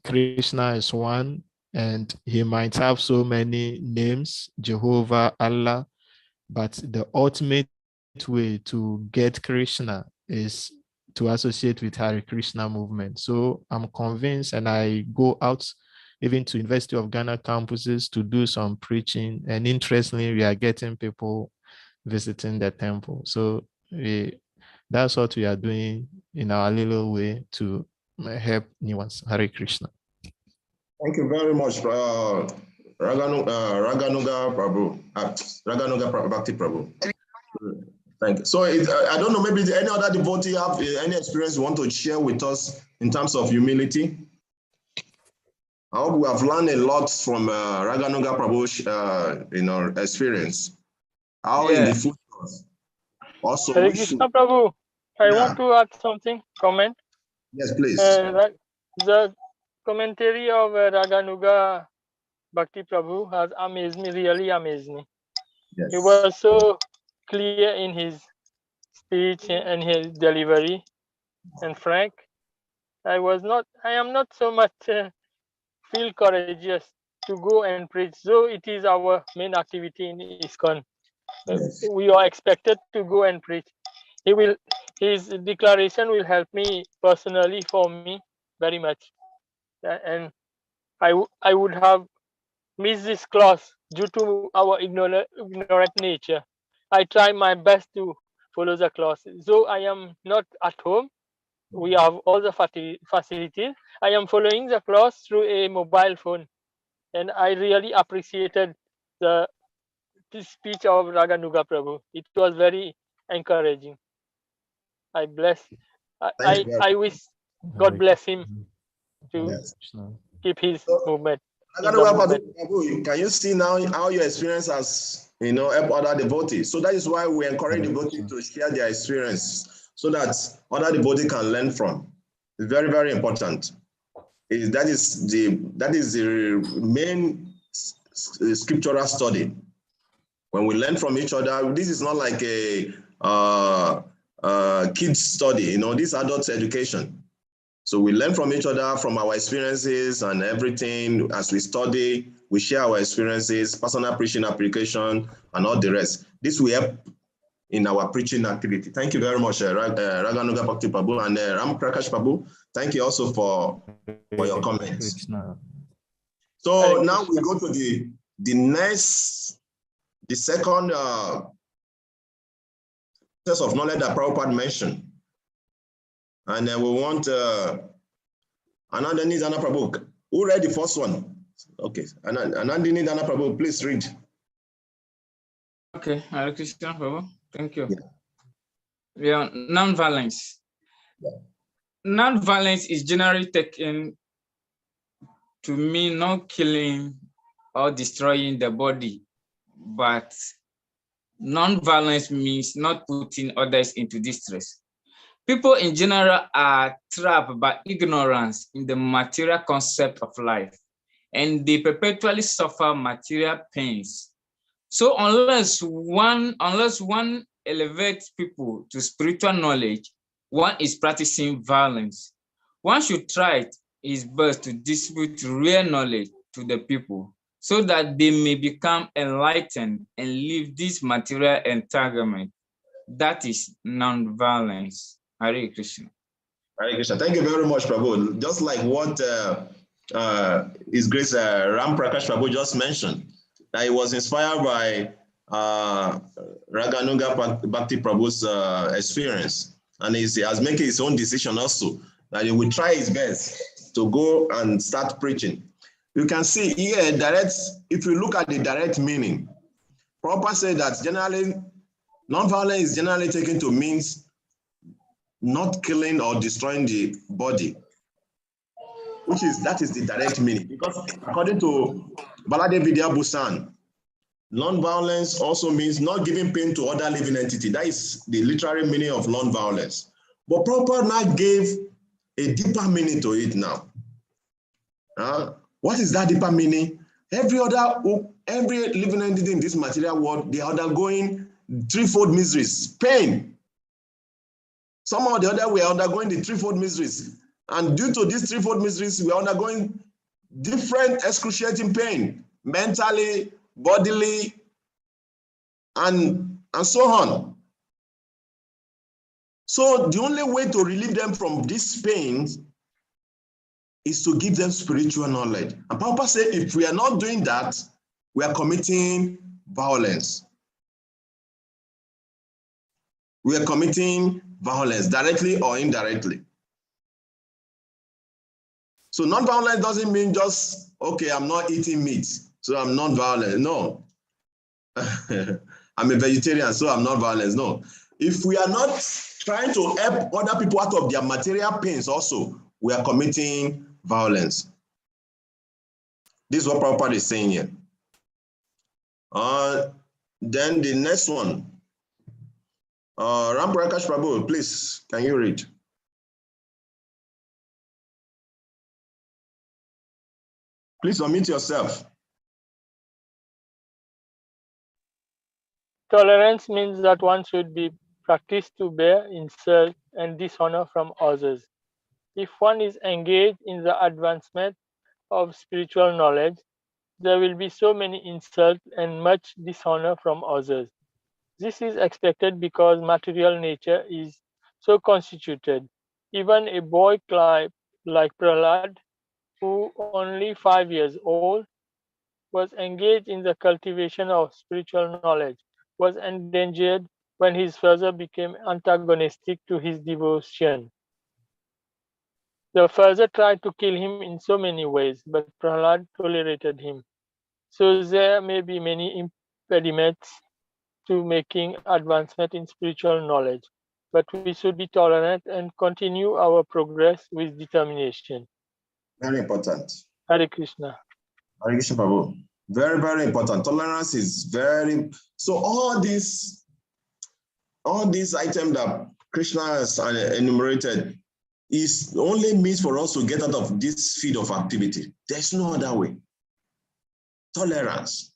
Krishna is one, and he might have so many names, Jehovah, Allah, but the ultimate way to get Krishna is to associate with Hare Krishna movement. So I'm convinced, and I go out even to University of Ghana campuses to do some preaching, and interestingly, we are getting people visiting the temple. So that's what we are doing in our little way to help new ones. Hare Krishna. Thank you very much, Raganuga Prabhu, Raganuga Bhakti Prabhu. Thank you. So I don't know, maybe any other devotee have any experience you want to share with us in terms of humility? I hope we have learned a lot from Raganuga Prabhu's experience. How in the future also Hare Krishna Prabhu, I want to add something, comment. Yes, please. The commentary of Raganuga Bhakti Prabhu has amazed me, really amazed me. Yes. He was so clear in his speech and his delivery, and frank. I am not so much feel courageous to go and preach. So it is our main activity in ISKCON. Yes. We are expected to go and preach. His declaration will help me personally, for me, very much. And I would have missed this class due to our ignorant nature. I try my best to follow the class. So I am not at home. We have all the facilities. I am following the class through a mobile phone, and I really appreciated the speech of Raganuga Prabhu. It was very encouraging. I bless. Thank you very I wish God bless him to much. Yes. keep his So, movement in the movement. Prabhu, can you see now how your experience has, help other devotees? So that is why we encourage devotees to share their experience so that other devotees can learn from. It's very, very important. That is the main scriptural study. When we learn from each other, this is not like a kids study, this adult education. So we learn from each other, from our experiences and everything. As we study, we share our experiences, personal preaching application, and all the rest. This will help in our preaching activity. Thank you very much, Raganuga Bhakti Prabhu and Ram Prakash Prabhu. Thank you also for your comments. So now we go to the second process of knowledge that Prabhupada mentioned. And we want Anandini Dana Prabhu. Who read the first one? Okay, Anandini Dana Prabhu, please read. Okay, Hare Krishna Prabhu. Thank you. Yeah, non-violence. Yeah. Non-violence is generally taken to mean not killing or destroying the body, but non-violence means not putting others into distress. People in general are trapped by ignorance in the material concept of life, and they perpetually suffer material pains. So unless one elevates people to spiritual knowledge, one is practicing violence. One should try his best to distribute real knowledge to the people so that they may become enlightened and leave this material entanglement. That is non-violence. Hare Krishna. Hare Krishna. Thank you very much, Prabhu. Just like what His Grace Ram Prakash Prabhu just mentioned, that he was inspired by Raganuga Bhakti Prabhu's experience, and he has made his own decision also that he will try his best to go and start preaching. You can see here if you look at the direct meaning, Prabhupada said that generally non-violence is generally taken to means not killing or destroying the body, that is the direct meaning. Because according to Balade Vidya Busan, non-violence also means not giving pain to other living entity. That is the literary meaning of non-violence. But Prabhupada now gave a deeper meaning to it now. What is that deeper meaning? Every living entity in this material world, they are undergoing threefold miseries, pain. Some or the other, we are undergoing the threefold miseries. And due to these threefold miseries, we are undergoing different excruciating pain, mentally, bodily, and so on. So the only way to relieve them from these pains is to give them spiritual knowledge. And Papa said, if we are not doing that, we are committing violence. We are committing violence, directly or indirectly. So non-violence doesn't mean just, okay, I'm not eating meat, so I'm non-violent. No. I'm a vegetarian, so I'm non-violent. No. If we are not trying to help other people out of their material pains also, we are committing violence. This is what Prabhupada is saying here. Then the next one. Ram Prakash Prabhu, please, can you read? Please unmute yourself. Tolerance means that one should be practiced to bear insult and dishonor from others. If one is engaged in the advancement of spiritual knowledge, there will be so many insults and much dishonor from others. This is expected because material nature is so constituted. Even a boy like Prahlad, who only 5 years old, was engaged in the cultivation of spiritual knowledge, was endangered when his father became antagonistic to his devotion. The father tried to kill him in so many ways, but Prahlad tolerated him. So there may be many impediments to making advancement in spiritual knowledge, but we should be tolerant and continue our progress with determination. Very important. Hare Krishna. Hare Krishna, Prabhu. Very, very important. Tolerance is very, so all these items that Krishna has enumerated is only means for us to get out of this field of activity. There's no other way. Tolerance.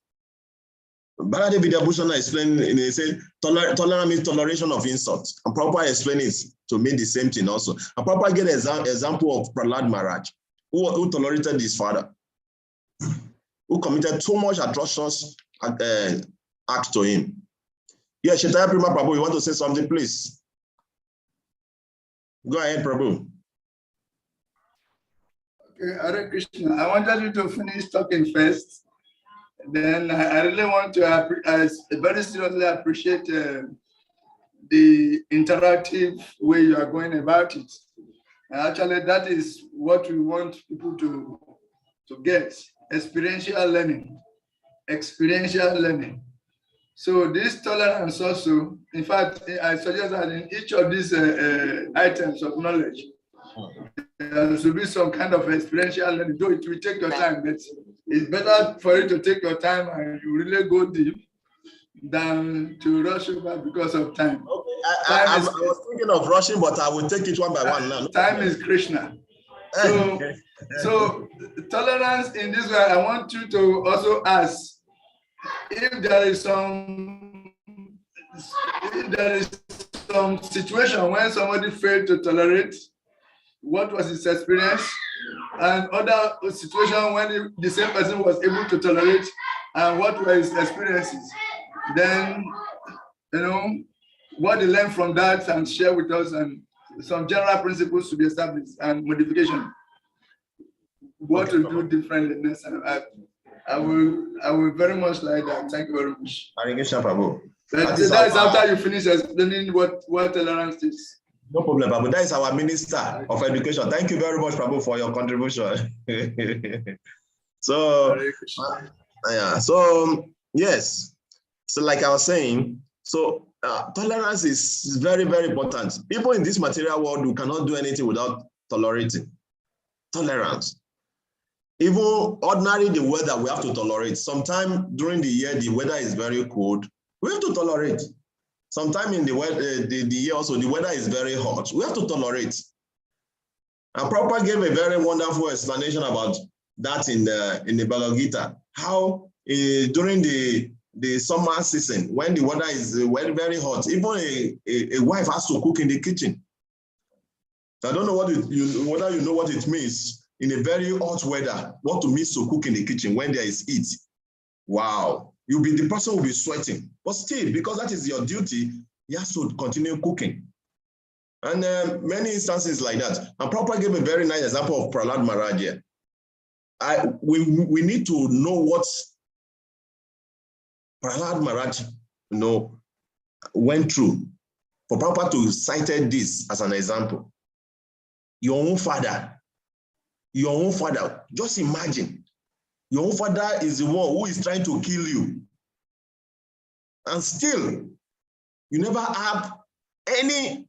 Bhagavad Vidabhushana explained, he said, tolerance means toleration of insults. And Prabhupada explained it to mean the same thing also. And Prabhupada gave an example of Prahlad Maharaj, who tolerated his father, who committed too much atrocious acts to him. Yeah, Chaitanya Prima Prabhu, you want to say something, please? Go ahead, Prabhu. Okay, Hare Krishna. I wanted you to finish talking first. Then I really want to very seriously appreciate the interactive way you are going about it. Actually, that is what we want people to get, experiential learning. So this tolerance also, in fact, I suggest that in each of these items of knowledge, there should be some kind of experiential learning, though it will take your time, but it's better for you to take your time and you really go deep than to rush over because of time. Okay. I was thinking of rushing, but I will take it one by one now. Time is Krishna. So tolerance in this way, I want you to also ask if there is some situation when somebody failed to tolerate, what was his experience, and other situation when the same person was able to tolerate, and what were his experiences. Then, what they learn from that and share with us, and some general principles to be established and modification. What to do differently next time. I will very much like that. Thank you very much. That is after you finish explaining what tolerance is. No problem, Prabhu. That is our Minister of Education. Thank you very much, Prabhu, for your contribution. So yes. So like I was saying, so tolerance is very, very important. People in this material world, we cannot do anything without tolerating. Tolerance. Even ordinarily, the weather we have to tolerate. Sometime during the year, the weather is very cold. We have to tolerate. Sometime in the year also, the weather is very hot. We have to tolerate. And Prabhupada gave a very wonderful explanation about that in the Bhagavad Gita. How during the summer season, when the weather is very, very hot, even a wife has to cook in the kitchen. So I don't know whether you know what it means in a very hot weather, what it means to cook in the kitchen when there is heat. Wow. The person will be sweating, but still, because that is your duty, you have to continue cooking. And many instances like that. And Prabhupada gave a very nice example of Prahlad Maharaj here. We need to know what Prahlad Maharaj went through. For Prabhupada to cite this as an example. Your own father, just imagine. Your own father is the one who is trying to kill you. And still, you never have any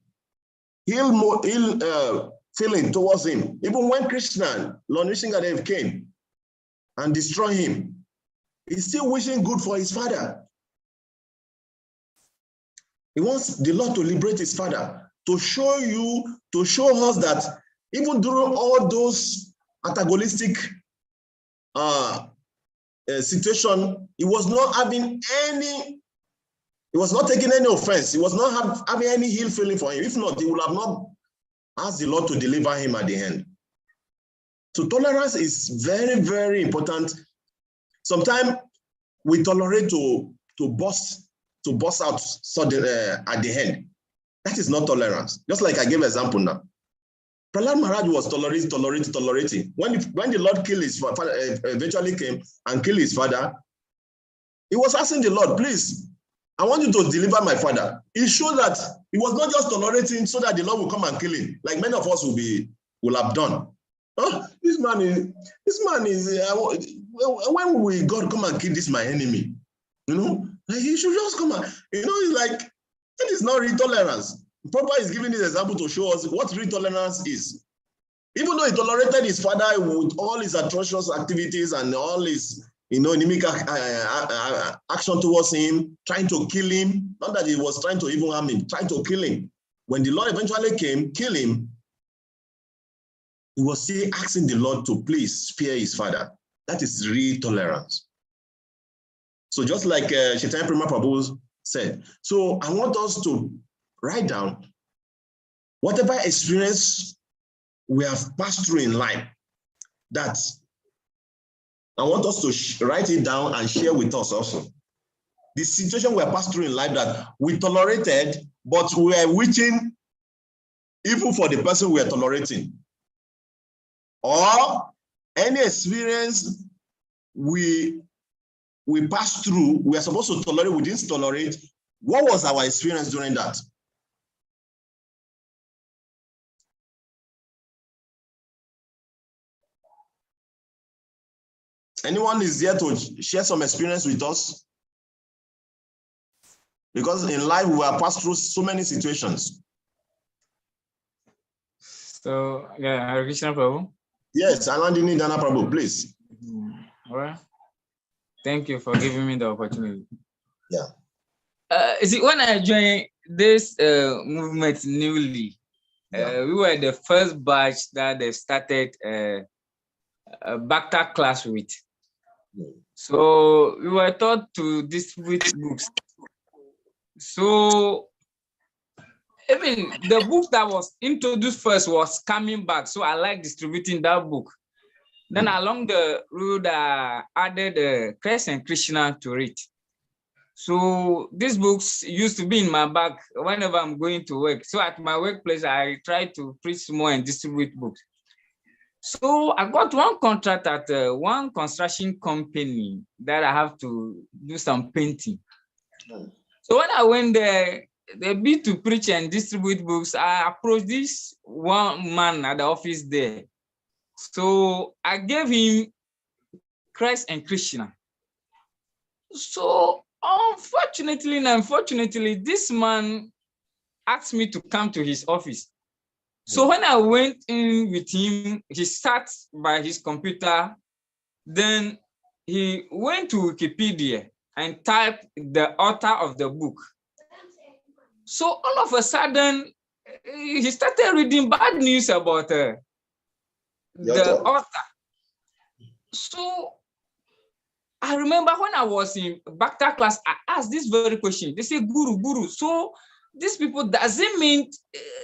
ill feeling towards him. Even when Krishna, Lord Nishingadev, came and destroyed him, he's still wishing good for his father. He wants the Lord to liberate his father, to show us that even during all those antagonistic situation, he was not taking any offense. He was not having any ill feeling for him. If not, he would have not asked the Lord to deliver him at the end. So tolerance is very, very important sometimes we tolerate to bust out suddenly at the end. That is not tolerance. Just like I gave example now. Prahlad Maharaj was tolerating. When the Lord killed his father, eventually came and killed his father, he was asking the Lord, please, I want you to deliver my father. It showed that he was not just tolerating so that the Lord will come and kill him, like many of us will have done. Oh, this man is when will God come and kill this my enemy? You know, like he should just come and, it's like, it is not real tolerance. Prabhupada is giving this example to show us what real tolerance is. Even though he tolerated his father with all his atrocious activities and all his, inimic action towards him, trying to kill him, not that he was trying to even harm him, trying to kill him. When the Lord eventually came, kill him, he was still asking the Lord to please spare his father. That is real tolerance. So just like Chaitanya Prema Prabhu said, so I want us to write down whatever experience we have passed through in life, that I want us to write it down and share with us also. The situation we have passed through in life that we tolerated, but we are wishing even for the person we are tolerating. Or any experience we passed through, we are supposed to tolerate, we didn't tolerate. What was our experience during that? Anyone is there to share some experience with us? Because in life, we have passed through so many situations. So, yeah, Hare Krishna Prabhu. Yes, Anandini Dana Prabhu, please. All right. Thank you for giving me the opportunity. Yeah. See, when I joined this movement newly, we were the first batch that they started a Bhakti class with. So we were taught to distribute books. So even the book that was introduced first was coming back. So I like distributing that book. Then along the road, I added Christ and Krishna to it. So these books used to be in my bag whenever I'm going to work. So at my workplace, I try to preach more and distribute books. So I got one contract at one construction company that I have to do some painting. So when I went there, they be to preach and distribute books, I approached this one man at the office there. So I gave him Christ and Krishna. So unfortunately and unfortunately, this man asked me to come to his office. So when I went in with him, he sat by his computer. Then he went to Wikipedia and typed the author of the book. So all of a sudden, he started reading bad news about the author. So I remember when I was in Bhakti class, I asked this very question. They say, Guru, so these people, does it mean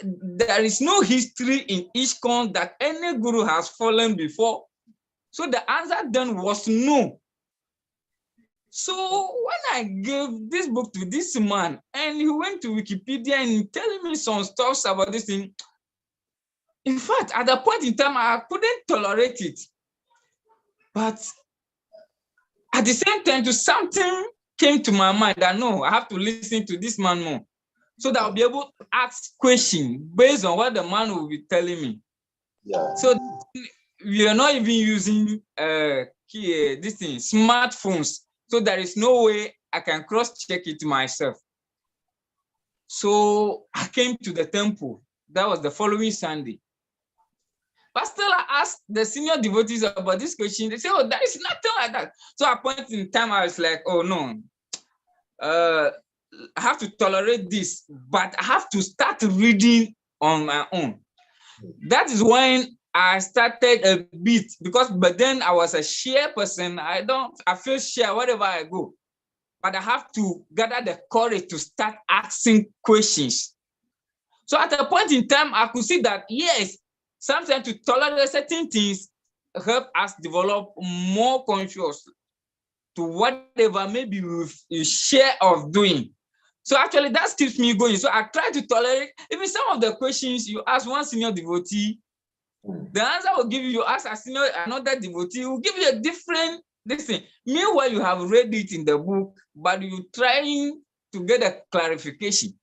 there is no history in ISKCON that any guru has fallen before? So the answer then was no. So when I gave this book to this man and he went to Wikipedia and telling me some stuff about this thing, in fact, at the point in time, I couldn't tolerate it. But at the same time, something came to my mind that no, I have to listen to this man more, so that I'll be able to ask questions based on what the man will be telling me. Yeah. So we are not even using this thing, smartphones. So there is no way I can cross-check it myself. So I came to the temple. That was the following Sunday. But still, I asked the senior devotees about this question. They said, oh, there is nothing like that. So at a point in time, I was like, oh, no. I have to tolerate this, but I have to start reading on my own. That is when I started a bit, but then I was a shy person. I feel shy wherever I go. But I have to gather the courage to start asking questions. So at a point in time, I could see that, yes, sometimes to tolerate certain things help us develop more conscious. to whatever maybe you share of doing. So actually that keeps me going. So I try to tolerate even some of the questions you ask one senior devotee, the answer will give you ask a senior another devotee will give you a different thing. Meanwhile, you have read it in the book, but you're trying to get a clarification.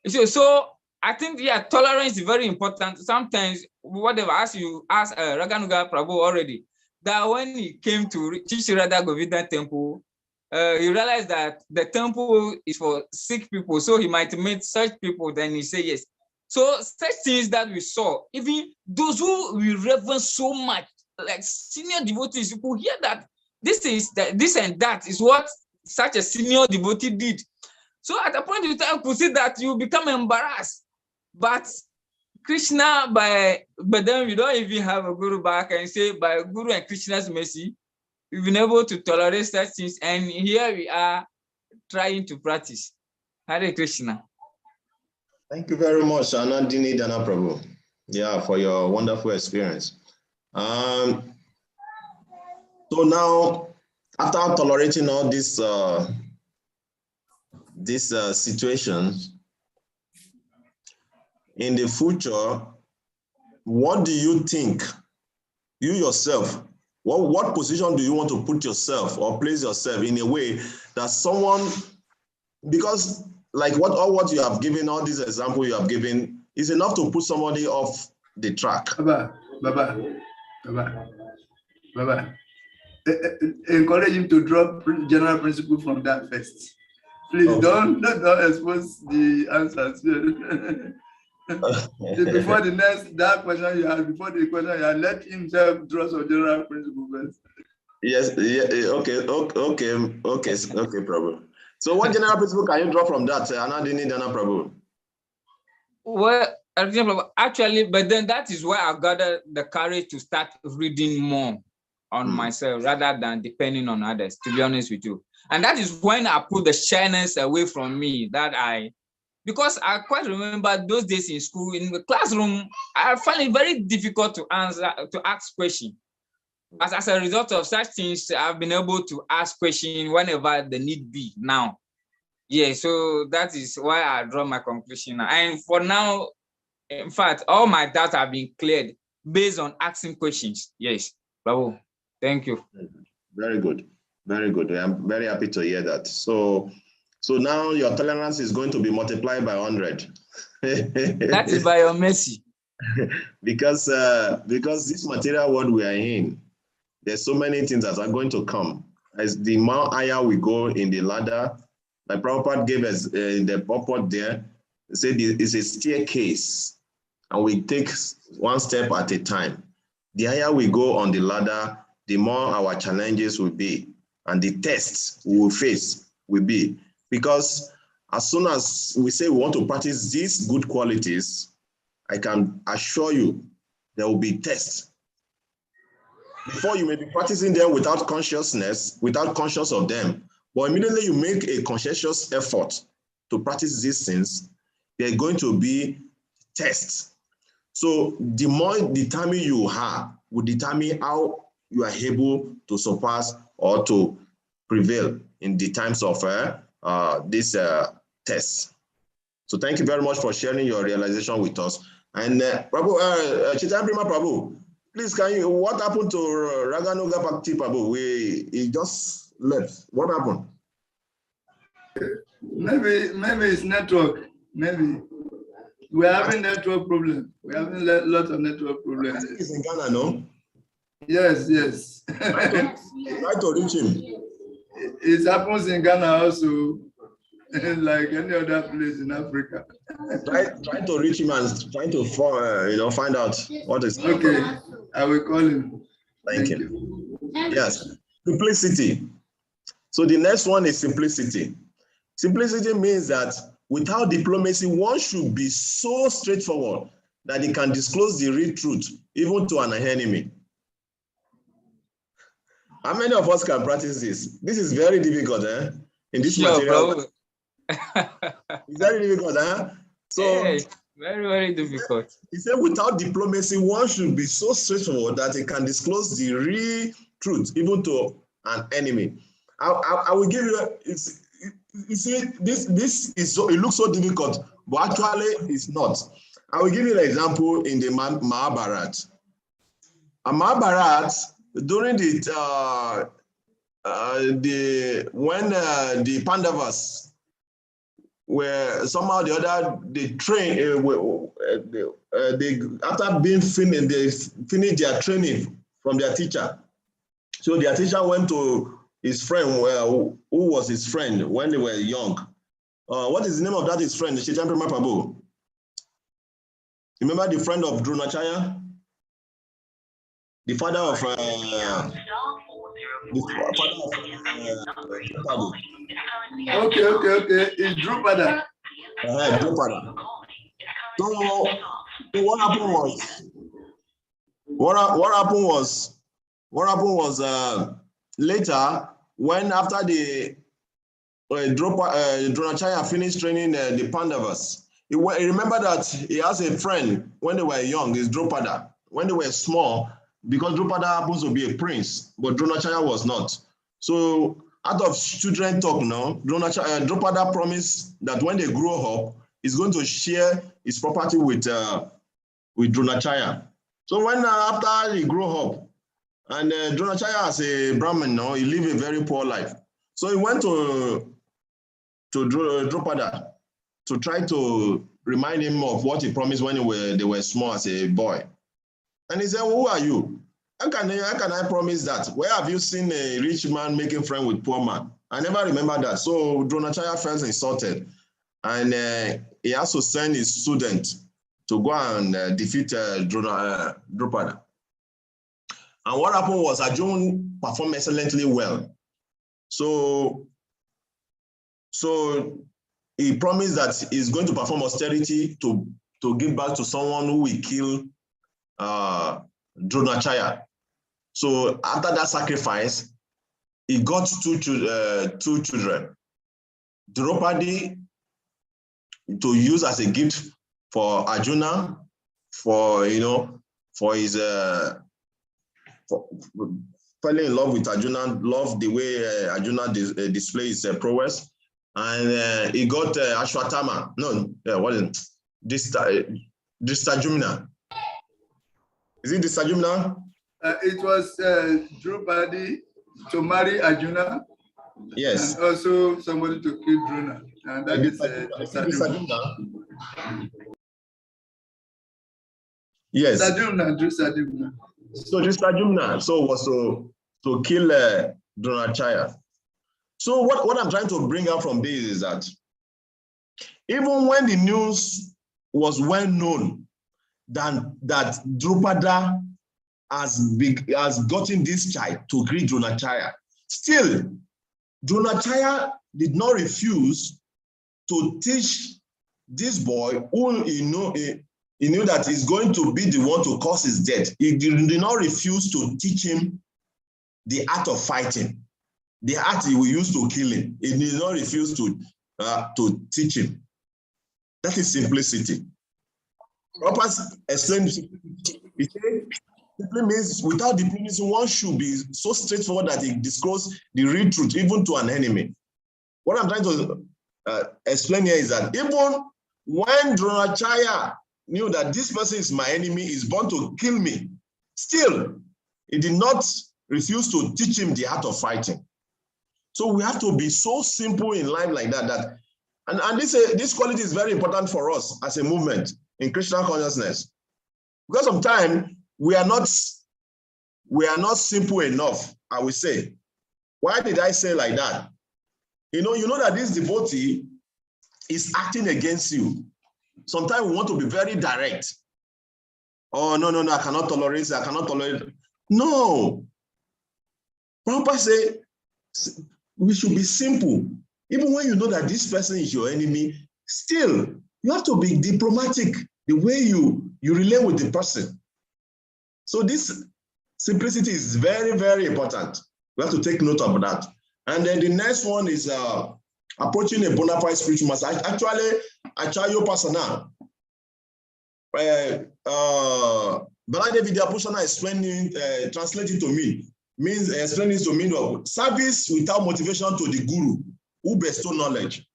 So I think tolerance is very important. Sometimes whatever as you ask Raganuga Prabhu already, that when he came to Chishirada Govinda temple, he realized that the temple is for sick people, so he might meet such people. Then he said yes. So such things that we saw, even those who we reverence so much, like senior devotees, you could hear that this and that is what such a senior devotee did. So at a point in time, you could see that you become embarrassed. But Krishna, but then we don't even have a guru back and say by Guru and Krishna's mercy, we've been able to tolerate such things, and here we are trying to practice. Hare Krishna. Thank you very much, Anandini Dana Prabhu. Yeah, for your wonderful experience. So now, after tolerating all these situations, in the future, what do you think, you yourself, what position do you want to put yourself or place yourself in a way that someone, because like what you have given, all these examples you have given, is enough to put somebody off the track. Baba. Encourage him to drop general principle from that first. Please don't expose the answers. Before that question you had, before the question you had, let himself draw some general principle first. Yes, okay, Prabhu. So what general principle can you draw from that, Anandini Dana Prabhu? Well, actually, but then that is why I gathered the courage to start reading more on myself rather than depending on others, to be honest with you. And that is when I put the shyness away from me, because I quite remember those days in school, in the classroom, I find it very difficult to ask questions. As a result of such things, I've been able to ask questions whenever the need be now. Yeah, so that is why I draw my conclusion now. And for now, in fact, all my doubts have been cleared based on asking questions. Yes, Prabhu, thank you. Very good. Very good. I'm very happy to hear that. So now your tolerance is going to be multiplied by 100. That is by your mercy. because this material world we are in, there's so many things that are going to come. As the more higher we go in the ladder, like Prabhupada gave us in the purport there, he said it's a staircase, and we take one step at a time. The higher we go on the ladder, the more our challenges will be, and the tests we will face will be. Because as soon as we say we want to practice these good qualities, I can assure you there will be tests. Before you may be practicing them without consciousness, without conscious of them, but immediately you make a conscientious effort to practice these things, there are going to be tests. So the more determined you are, will determine how you are able to surpass or to prevail in the times of these tests. So thank you very much for sharing your realization with us. And Prabhu, Chitambrima Prabhu, please, what happened to Raganuga Bhakti Prabhu? He just left. What happened? Maybe it's network. Maybe. We're having network problem. We're having lots of network problems. I think he's in Ghana, no? Yes. Try to reach him. It happens in Ghana also, like any other place in Africa. Try to reach him and try to find out what is happening. Okay, I will call him. Thank you. Yes, simplicity. So the next one is simplicity. Simplicity means that without diplomacy, one should be so straightforward that he can disclose the real truth, even to an enemy. How many of us can practice this? This is very difficult, in this material. It's very difficult, So yeah, very, very difficult. He said without diplomacy, one should be so straightforward that he can disclose the real truth, even to an enemy. I will give you, you see, this is so, it looks so difficult, but actually it's not. I will give you an example in the Mahabharata. Mahabharata, during when the Pandavas were somehow or the other, they train, they after being finished, they finished their training from their teacher. So their teacher went to his friend, who was his friend when they were young. What is the name of that his friend? Prabhu. Remember the friend of Dronacharya? The father of Okay. It's Drupada. Drupada. So what happened was later, when after the Dronacharya finished training the Pandavas, he remember that he has a friend when they were young, is Drupada. When they were small, because Drupada happens to be a prince, but Dronacharya was not. So out of children talk now, Drupada promised that when they grow up, he's going to share his property with Dronacharya. So when after he grew up, and Dronacharya as a Brahmin now, he lived a very poor life. So he went to Drupada to try to remind him of what he promised when they were small as a boy. And he said, who are you? How can I promise that? Where have you seen a rich man making friends with poor man? I never remember that. So Dronacharya felt insulted. And he has to send his student to go and defeat Drupada. And what happened was Arjun performed excellently well. So he promised that he's going to perform austerity to give back to someone who will kill Dronacharya. So after that sacrifice, he got two children. Draupadi to use as a gift for Arjuna, for his falling in love with Arjuna, love the way Arjuna displays his prowess, and he got Ashwatthama. What is it? Dristajumna. Is it Dristajumna? It was Draupadi to marry Arjuna. Yes. And also somebody to kill Drona. And that is Dristajumna. Yes. Dristajumna. So Dristajumna was to kill Dronacharya. So what I'm trying to bring out from this is that even when the news was well known that Drupada has gotten this child to greet Dronacharya, still Dronacharya did not refuse to teach this boy who he knew that he's going to be the one to cause his death. He did not refuse to teach him the art of fighting, the art he will use to kill him. He did not refuse to teach him. That is simplicity. Prabhupada explained it simply means without diplomacy, one should be so straightforward that he discloses the real truth, even to an enemy. What I'm trying to explain here is that even when Dronacharya knew that this person is my enemy, is born to kill me, still, he did not refuse to teach him the art of fighting. So we have to be so simple in life like that. And this quality is very important for us as a movement in Krishna consciousness. Because sometimes we are not simple enough, I will say. Why did I say like that? You know that this devotee is acting against you. Sometimes we want to be very direct. Oh, no, I cannot tolerate it. I cannot tolerate it. No. Prabhupada say we should be simple. Even when you know that this person is your enemy, still, you have to be diplomatic the way you relate with the person. So this simplicity is very, very important. We have to take note of that. And then the next one is approaching a bona fide spiritual master. Actually, Acharya Pasana. Baladev Vidyabhusana explaining, translating to me. means explaining to mean of service without motivation to the guru who bestow knowledge.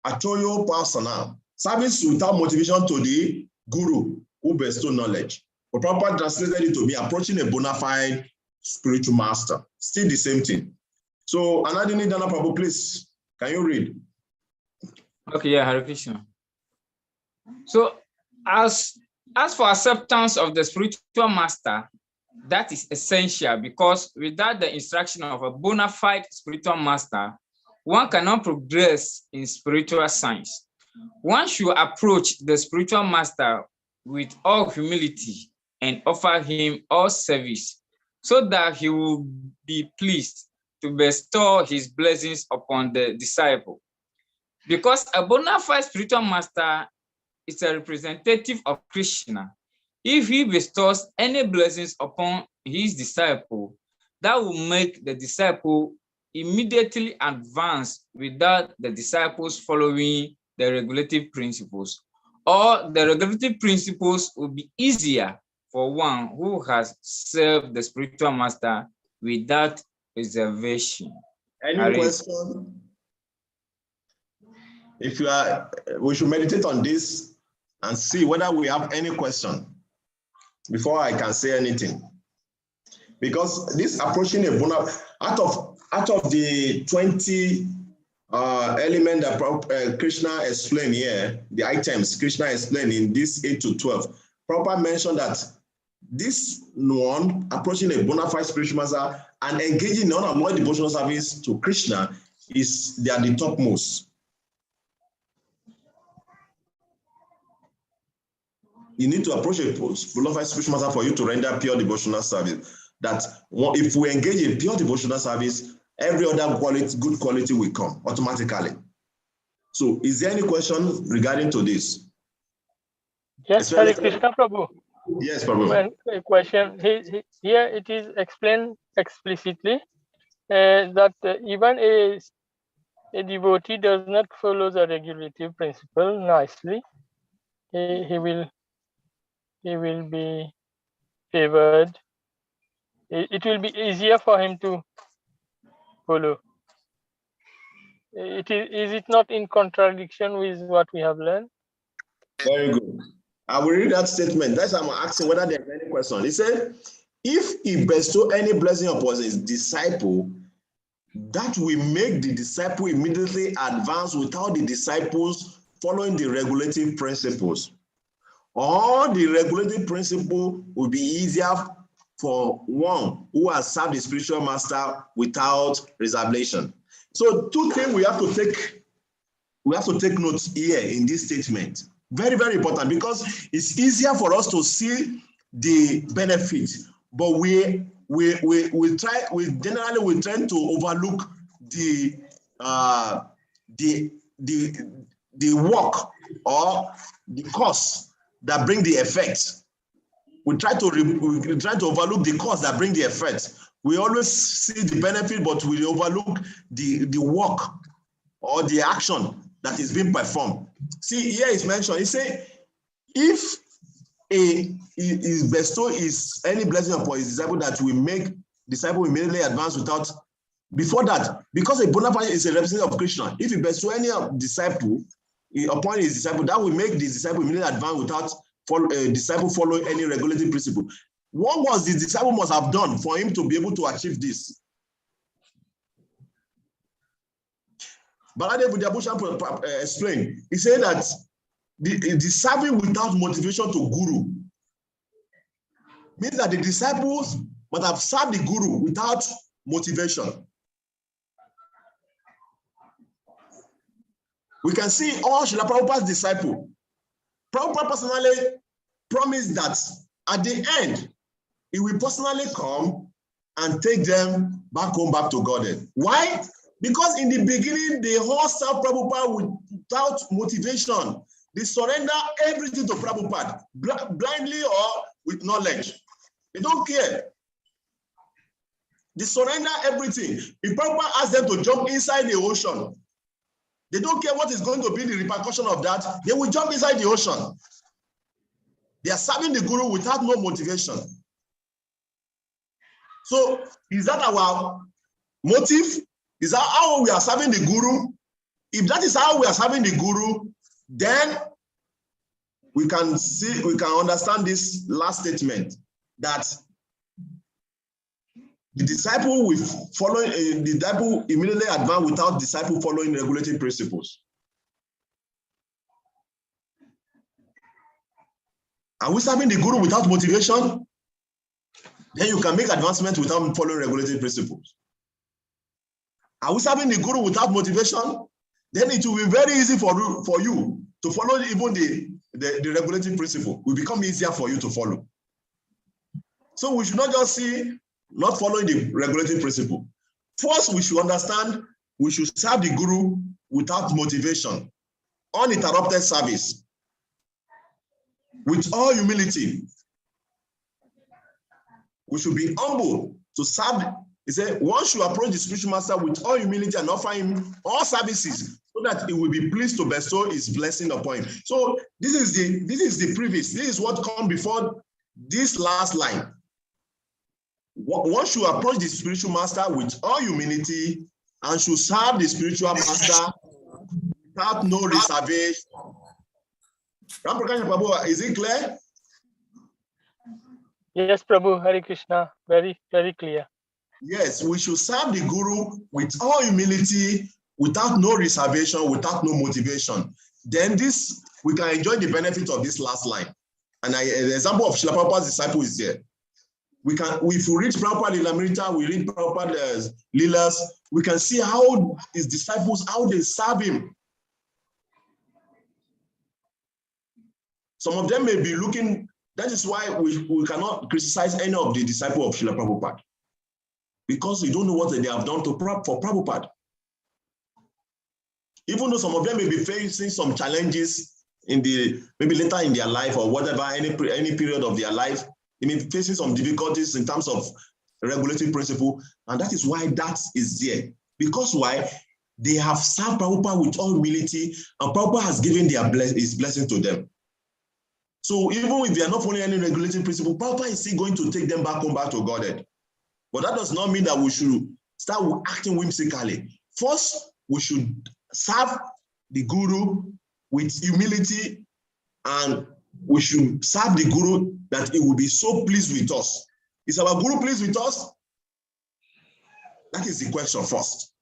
Atoyo personal. Service without motivation to the guru who bestow knowledge. But proper translated it to be approaching a bona fide spiritual master. Still the same thing. So, Anadini Dana Prabhu, please, can you read? Okay, yeah, Hare Krishna. So, as for acceptance of the spiritual master, that is essential, because without the instruction of a bona fide spiritual master, one cannot progress in spiritual science. One should approach the spiritual master with all humility and offer him all service, so that he will be pleased to bestow his blessings upon the disciple. Because a bona fide spiritual master is a representative of Krishna. If he bestows any blessings upon his disciple, that will make the disciple immediately advance without the disciples following the regulative principles. Or the regulative principles will be easier for one who has served the spiritual master without reservation. Any question? If you are, we should meditate on this and see whether we have any question before I can say anything. Because this approaching a bona, out of the 20 element that Krishna explained here, the items Krishna explained in this 8 to 12, Prabhupada mentioned that this one, approaching a bona fide spiritual master and engaging in unalloyed devotional service to Krishna, they are the topmost. You need to approach a bona fide spiritual master for you to render pure devotional service. That if we engage in pure devotional service, every other quality, good quality will come automatically. So is there any question regarding to this? Yes, Hare Krishna Prabhu. Yes, Prabhu. One question. Here it is explained explicitly that even a devotee does not follow the regulative principle nicely, he will be favored. It will be easier for him to follow. Is it not in contradiction with what we have learned? Very good. I will read that statement. That's why I'm asking whether there's any question. He said, if he bestow any blessing upon his disciple, that will make the disciple immediately advance without the disciples following the regulative principles. Or the regulative principle will be easier for one who has served the spiritual master without reservation. So two things we have to take notes here in this statement. Very, very important, because it's easier for us to see the benefit, but we generally tend to overlook the work or the cause that bring the effect. We try to overlook the cause that bring the effect. We always see the benefit, but we overlook the work or the action that is being performed. See, here it's mentioned, he said, if he bestow any blessing upon his disciple, that will make disciple immediately advance without, before that, because a bona fide is a representative of Krishna, if he bestow any disciple upon his disciple, that will make the disciple immediately advance without disciple following any regulative principle. What was the disciple must have done for him to be able to achieve this? Baladev Vidyabhushan explained. He said that the serving without motivation to guru means that the disciples must have served the guru without motivation. We can see all Srila Prabhupada's disciples. Prabhupada personally promised that at the end, he will personally come and take them back home, back to Godhead. Why? Because in the beginning, they all served Prabhupada without motivation. They surrender everything to Prabhupada, blindly or with knowledge. They don't care. They surrender everything. If Prabhupada asks them to jump inside the ocean, they don't care what is going to be the repercussion of that. They will jump inside the ocean. They are serving the guru without no motivation. So is that our motive? Is that how we are serving the Guru? If that is how we are serving the Guru, then we can understand this last statement, that the disciple will follow, the disciple immediately advance without disciple following regulating principles. Are we serving the Guru without motivation? Then you can make advancement without following regulating principles. Are we serving the Guru without motivation? Then it will be very easy for you to follow even the regulating principle. It will become easier for you to follow. So we should not just see not following the regulating principle. First, we should understand we should serve the Guru without motivation, uninterrupted service, with all humility. We should be humble to serve. He said, one should approach the spiritual master with all humility and offer him all services so that he will be pleased to bestow his blessing upon him. So this is the previous. This is what comes before this last line. One should approach the spiritual master with all humility and should serve the spiritual master without no reservation. Prabhu, is it clear? Yes, Prabhu, Hare Krishna, very, very clear. Yes, we should serve the Guru with all humility, without no reservation, without no motivation. Then this, we can enjoy the benefit of this last line. And the example of Srila Prabhupada's disciple is there. We can, if we read Prabhupada Lilamrita, we read Prabhupada's Leelas, we can see how his disciples, how they serve him. Some of them may be looking, that is why we cannot criticize any of the disciples of Srila Prabhupada, because we don't know what they have done for Prabhupada. Even though some of them may be facing some challenges in maybe later in their life or whatever, any period of their life, they may be facing some difficulties in terms of regulating principle, and that is why that is there. Because why? They have served Prabhupada with all humility, and Prabhupada has given his blessing to them. So even if they are not following any regulating principle, Prabhupada is still going to take them back to Godhead. But that does not mean that we should start acting whimsically. First, we should serve the Guru with humility, and we should serve the Guru that he will be so pleased with us. Is our Guru pleased with us? That is the question first.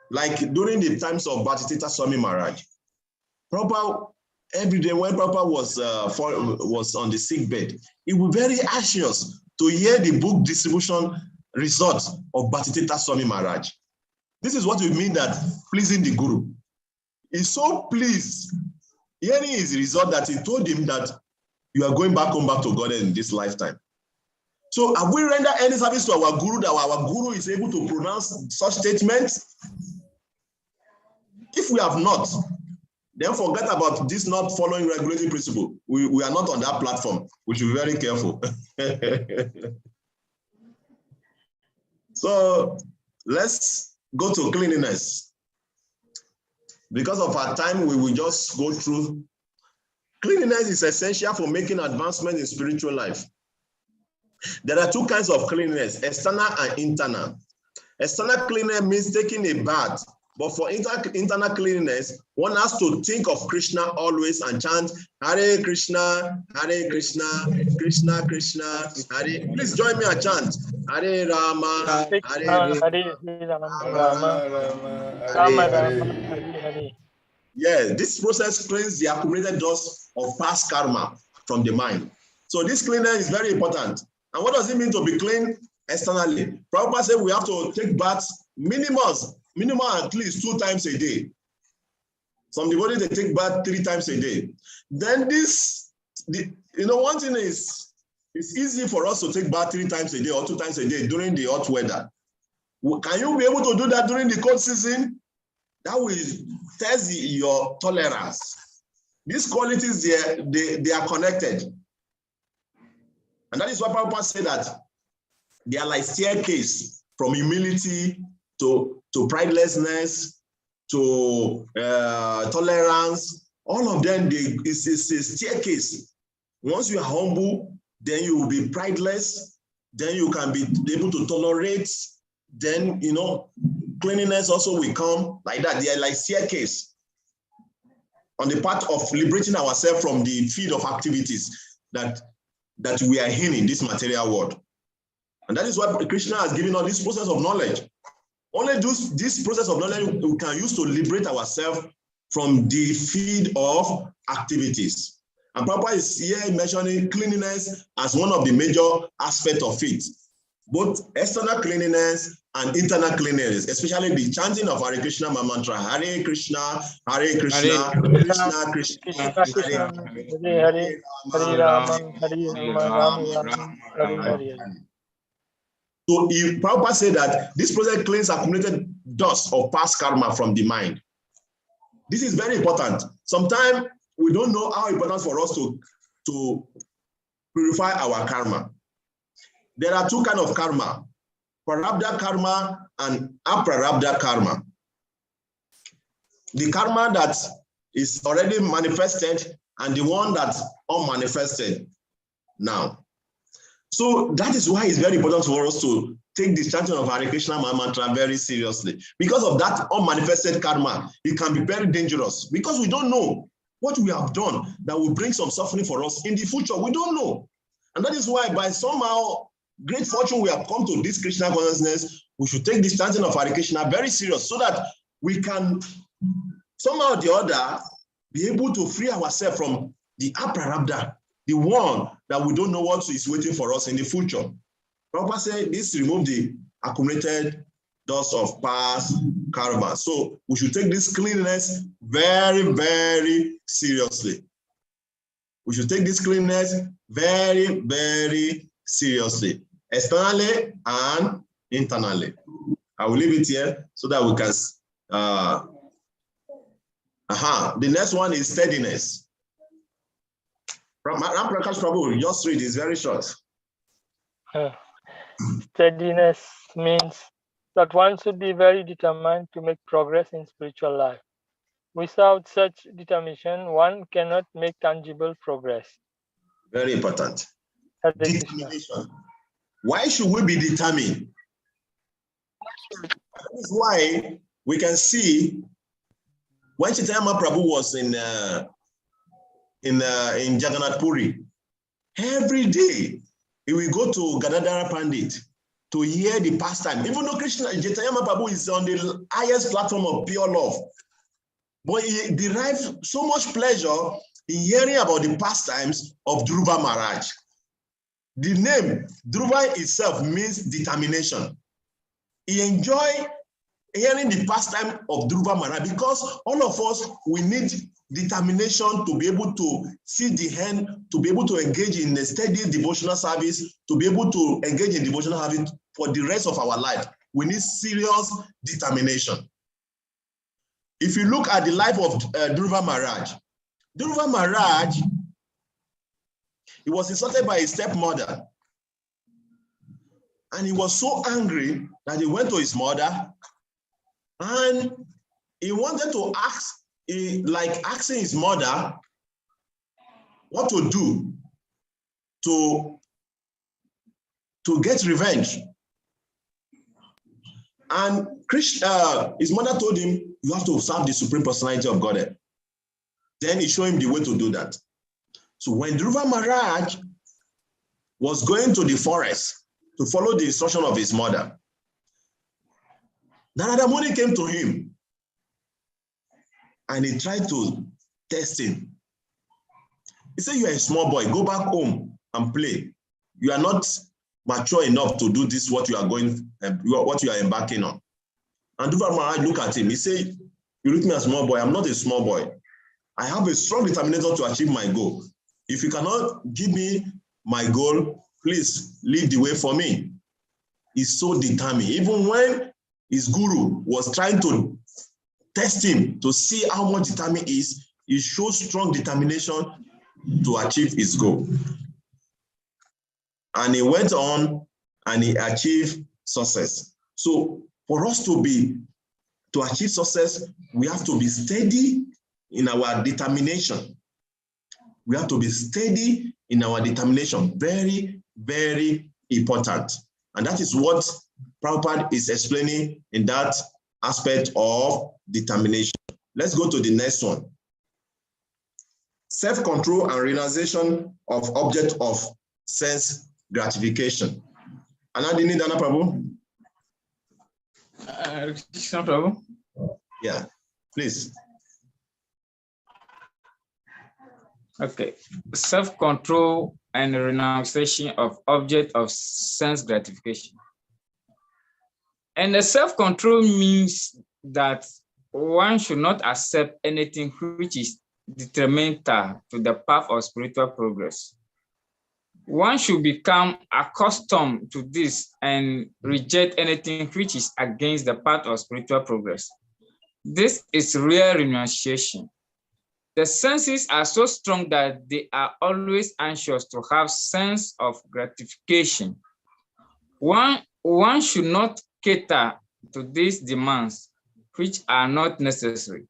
Like during the times of Bhakti Swami Maharaj, Prabhupada, every day when Prabhupada was on the sick bed, it was very anxious to hear the book distribution results of Bhakti Swami Maharaj. This is what we mean that pleasing the Guru. He's so pleased hearing his result that he told him that you are going back to God in this lifetime. So have we rendered any service to our Guru that our Guru is able to pronounce such statements? If we have not, then forget about this not following regulating principle. We are not on that platform. We should be very careful. So let's go to cleanliness. Because of our time, we will just go through. Cleanliness is essential for making advancement in spiritual life. There are two kinds of cleanliness, external and internal. External cleanliness means taking a bath, but for internal cleanliness, one has to think of Krishna always and chant Hare Krishna, Krishna Krishna, Hare. Please join me and chant Hare Rama, Hare Hare. Yeah, this process cleans the accumulated dust of past karma from the mind. So this cleanliness is very important. And what does it mean to be clean externally? Prabhupada said we have to take baths minimum at least 2 times a day. Some devotees, they take bath 3 times a day. Then one thing is, it's easy for us to take bath 3 times a day or 2 times a day during the hot weather. Can you be able to do that during the cold season? That will test your tolerance. These qualities, they are connected. And that is why Prabhupada said that they are like staircase from humility to pridelessness, to tolerance. All of them, it's a staircase. Once you are humble, then you will be prideless. then you can be able to tolerate, then, you know, cleanliness also will come like that. They are like staircase on the part of liberating ourselves from the field of activities that we are in this material world. And that is why Krishna has given us this process of knowledge. Only this process of knowledge we can use to liberate ourselves from the field of activities. And Prabhupada is here mentioning cleanliness as one of the major aspects of it. Both external cleanliness and internal cleanliness, especially the chanting of Hare Krishna mantra, Hare Krishna, Hare Krishna, Krishna Krishna, Krishna, Hare Hare, Hare Rama, Hare Rama, Hare Hare. So Prabhupada said that this process cleans accumulated dust of past karma from the mind. This is very important. Sometimes we don't know how important for us to purify our karma. There are two kinds of karma, prarabdha karma and aprarabdha karma. The karma that is already manifested and the one that's unmanifested now. So that is why it's very important for us to take the chanting of Hare Krishna mantra very seriously. Because of that unmanifested karma, it can be very dangerous because we don't know what we have done that will bring some suffering for us in the future. We don't know. And that is why by somehow great fortune we have come to this Krishna consciousness, we should take this chanting of Hare Krishna very serious so that we can somehow or the other be able to free ourselves from the aprarabdha, the one that we don't know what is waiting for us in the future. Prabhupada said this removes the accumulated dust of past karma. So we should take this cleanliness very, very seriously. We should take this cleanliness very, very seriously, externally and internally. I will leave it here so that we can. The next one is steadiness. Ram Prakash Prabhu, just read, it's very short. Steadiness means that one should be very determined to make progress in spiritual life. Without such determination, one cannot make tangible progress. Very important. Determination. Why should we be determined? That is why we can see when Chaitanya Mahaprabhu was in Jagannath Puri, every day he will go to Gadadhara Pandit to hear the pastime. Even though Chaitanya Mahaprabhu is on the highest platform of pure love, but he derived so much pleasure in hearing about the pastimes of Dhruva Maharaj. The name Dhruva itself means determination. He enjoyed hearing the pastime of Dhruva Maharaj because all of us, we need determination to be able to see the end, to be able to engage in a steady devotional service, to be able to engage in devotional habit for the rest of our life. We need serious determination. If you look at the life of Dhruva Maharaj, he was insulted by his stepmother. And he was so angry that he went to his mother and he wanted to ask, asking his mother what to do to get revenge. And his mother told him, you have to serve the Supreme Personality of Godhead. Then he showed him the way to do that. So when Dhruva Maharaj was going to the forest to follow the instruction of his mother, Narada Muni came to him and he tried to test him. He said, you are a small boy, go back home and play. You are not mature enough to do this, what you are embarking on. And Dhruva Maharaj looked at him. He said, you look at me as a small boy. I'm not a small boy. I have a strong determination to achieve my goal. If you cannot give me my goal, please lead the way for me. He's so determined. Even when his guru was trying to test him to see how much determined he is, he shows strong determination to achieve his goal. And he went on and he achieved success. So for us to achieve success, we have to be steady in our determination. We have to be steady in our determination. Very, very, important. And that is what Prabhupada is explaining in that aspect of determination. Let's go to the next one. Self-control and realization of object of sense gratification. Anadini Dana Prabhu? Prabhu? Yeah, please. Okay. Self-control and renunciation of object of sense gratification. And the self-control means that one should not accept anything which is detrimental to the path of spiritual progress. One should become accustomed to this and reject anything which is against the path of spiritual progress. This is real renunciation. The senses are so strong that they are always anxious to have sense of gratification. One should not cater to these demands, which are not necessary.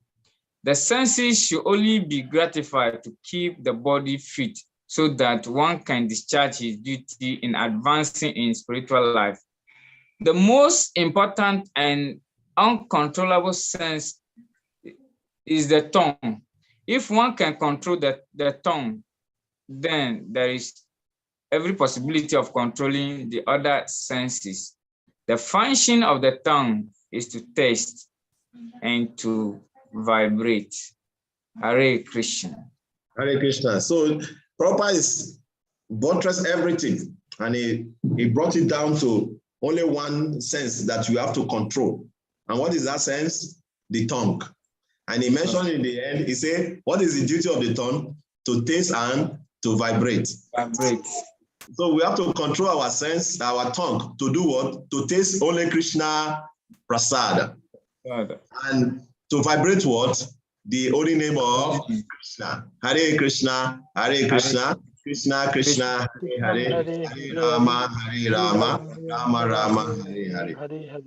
The senses should only be gratified to keep the body fit so that one can discharge his duty in advancing in spiritual life. The most important and uncontrollable sense is the tongue. If one can control the tongue, then there is every possibility of controlling the other senses. The function of the tongue is to taste and to vibrate. Hare Krishna. Hare Krishna. So Prabhupada is buttressed everything, and he brought it down to only one sense that you have to control. And what is that sense? The tongue. And he mentioned in the end, he said, what is the duty of the tongue? To taste and to vibrate. Vibrate. So we have to control our sense, our tongue, to do what? To taste only Krishna Prasad. And to vibrate what? The holy name of Krishna. Hare Krishna, Hare Krishna, Krishna Krishna, Hare Hare, Hare Rama, Hare Rama, Rama Rama, Hare Hare.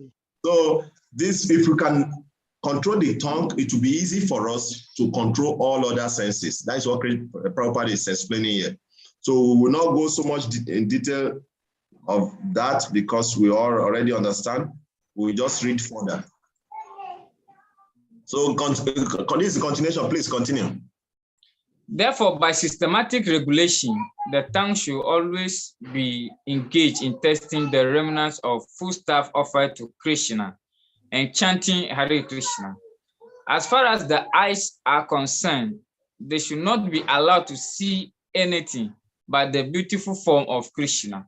So this, if we can control the tongue, it will be easy for us to control all other senses. That is what Prabhupada is explaining here. So we will not go so much in detail of that because we all already understand. We'll just read further. So this is the continuation. Please continue. Therefore, by systematic regulation, the tongue should always be engaged in testing the remnants of foodstuff offered to Krishna and chanting Hare Krishna. As far as the eyes are concerned, they should not be allowed to see anything but the beautiful form of Krishna.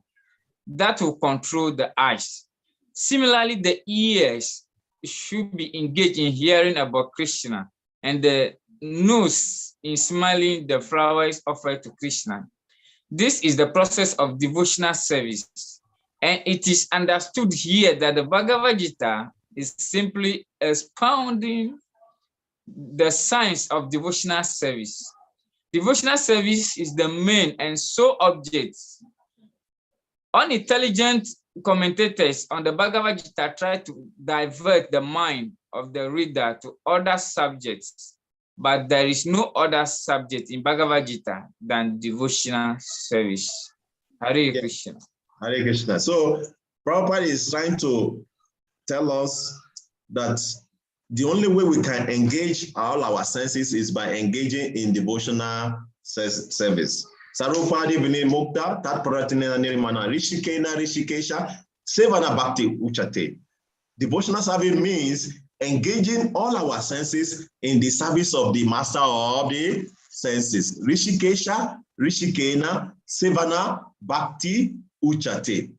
That will control the eyes. Similarly, the ears should be engaged in hearing about Krishna, and the nose in smelling the flowers offered to Krishna. This is the process of devotional service. And it is understood here that the Bhagavad Gita is simply expounding the science of devotional service. Devotional service is the main and sole object. Unintelligent commentators on the Bhagavad Gita try to divert the mind of the reader to other subjects, but there is no other subject in Bhagavad Gita than devotional service. Hare Krishna. Hare Krishna. So Prabhupada is trying to tell us that the only way we can engage all our senses is by engaging in devotional service. Sarupadi Vini Mukta, Tat Pratina Nirimana, Rishikena Rishikesha, Sevana Bhakti Uchate. Devotional service means engaging all our senses in the service of the master of the senses. Rishikesha, Rishikena, Sevana Bhakti Uchate.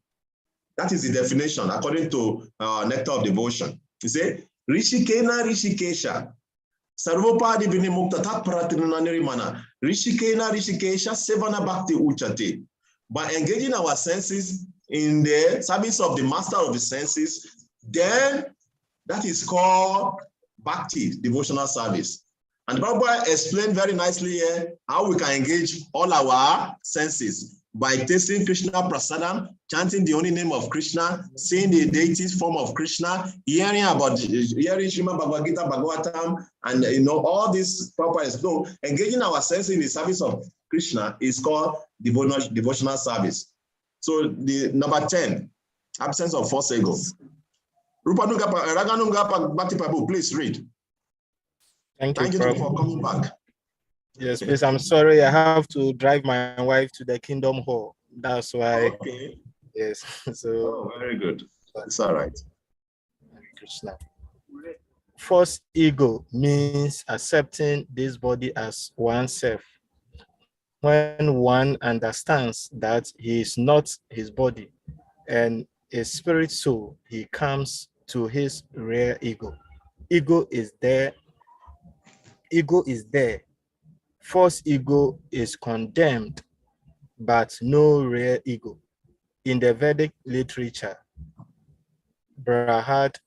That is the definition according to Nectar of Devotion. You say, Rishikena Rishikesha. Sarvopadi Vinimukta Tat Pratina Nirimana. Rishikena Rishikesha Sevana Bhakti Uchate. By engaging our senses in the service of the master of the senses, then that is called Bhakti, devotional service. And Prabhupada explained very nicely here how we can engage all our senses by tasting Krishna Prasadam, chanting the only name of Krishna, seeing the deity's form of Krishna, hearing Srimad Bhagavad Gita, Bhagavatam, and all these properties. So engaging our senses in the service of Krishna is called devotional service. So the number 10, absence of false ego. Raganunga Bhakti Prabhu, please read. Thank Thank you Prabhu. for coming back. Yes, please. I'm sorry. I have to drive my wife to the Kingdom Hall. That's why. Okay. Yes. So. Oh, very good. It's all right. Krishna. False ego means accepting this body as oneself. When one understands that he is not his body and a spirit soul, he comes to his real ego. Ego is there. Ego is there. False ego is condemned, but no real ego. In the Vedic literature, Brahad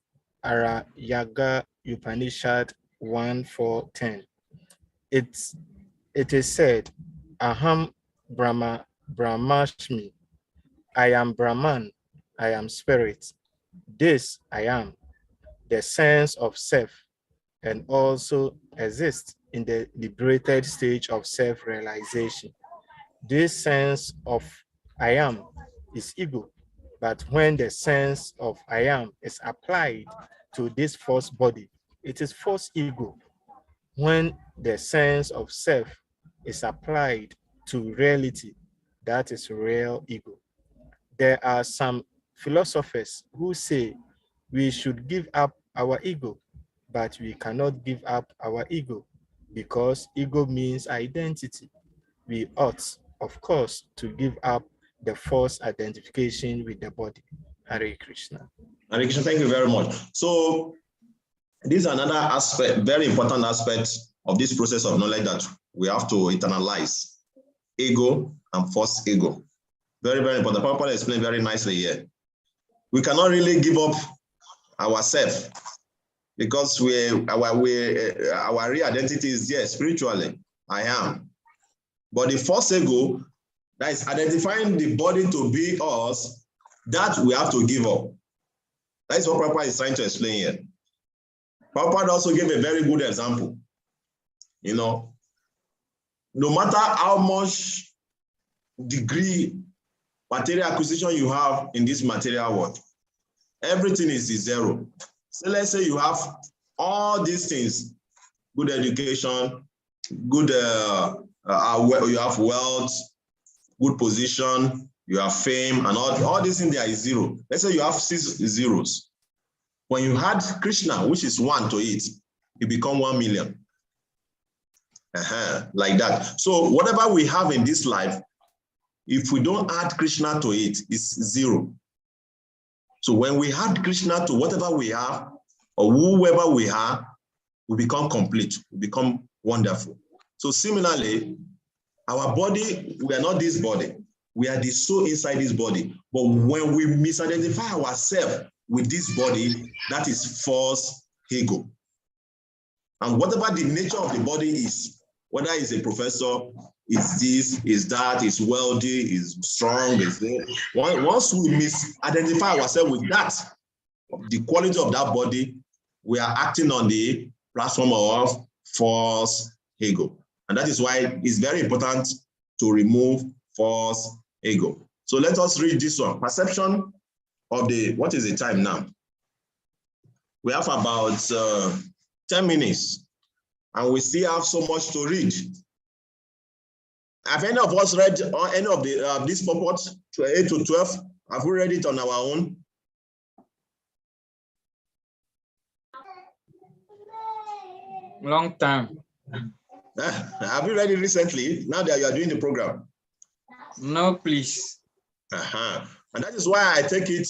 Arayaga Upanishad 1:4-10. It is said, Aham Brahmashmi, I am Brahman, I am spirit. This I am, the sense of self, and also exists in the liberated stage of self-realization. This sense of I am is ego, but when the sense of I am is applied to this false body, it is false ego. When the sense of self is applied to reality, that is real ego. There are some philosophers who say we should give up our ego, but we cannot give up our ego because ego means identity. We ought, of course, to give up the false identification with the body. Hare Krishna. Hare Krishna, thank you very much. So this is another aspect, very important aspect of this process of knowledge that we have to internalize. Ego and false ego. Very, very important. Prabhupada explained very nicely here. We cannot really give up ourselves because our real identity is here spiritually. I am. But the false ego, that is identifying the body to be us, that we have to give up. That is what Prabhupada is trying to explain here. Prabhupada also gave a very good example. You know, no matter how much degree material acquisition you have in this material world, everything is zero. So let's say you have all these things, good education, good, you have wealth, good position, you have fame, and all these things there is zero. Let's say you have 6 zeros. When you add Krishna, which is 1 to it, it becomes 1 million. Like that. So whatever we have in this life, if we don't add Krishna to it, it's zero. So when we add Krishna to whatever we have, or whoever we are, we become complete, we become wonderful. So similarly, our body, we are not this body. We are the soul inside this body. But when we misidentify ourselves with this body, that is false ego. And whatever the nature of the body is, whether it's a professor, is this, is that, is wealthy, is strong, is there. Once we misidentify ourselves with that, the quality of that body, we are acting on the platform of false ego. And that is why it's very important to remove false ego. So let us read this one. Perception of the, what is the time now? We have about 10 minutes and we still have so much to read. Have any of us read any of the this purport to 8 to 12? Have we read it on our own? Long time. Have you read it recently, now that you are doing the program? No, please. And that is why I take it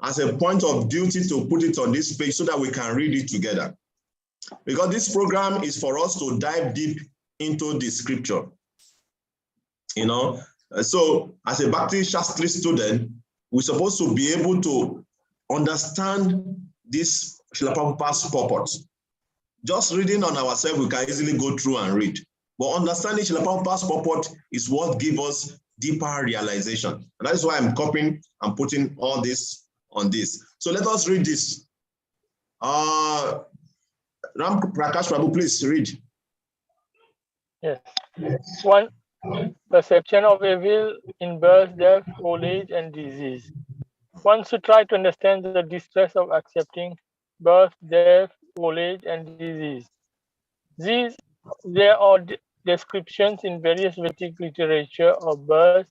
as a point of duty to put it on this page so that we can read it together. Because this program is for us to dive deep into the scripture. You know, so as a Bhakti Sastri student, we're supposed to be able to understand this Srila Prabhupada's purport. Just reading on ourselves, we can easily go through and read. But understanding Srila Prabhupada's purport is what gives us deeper realization. And that is why I'm copying and putting all this on this. So let us read this. Ram Prakash Prabhu, please read. Yes. perception of evil in birth, death, old age, and disease. One should try to understand the distress of accepting birth, death, old age, and disease. These there are descriptions in various Vedic literature of birth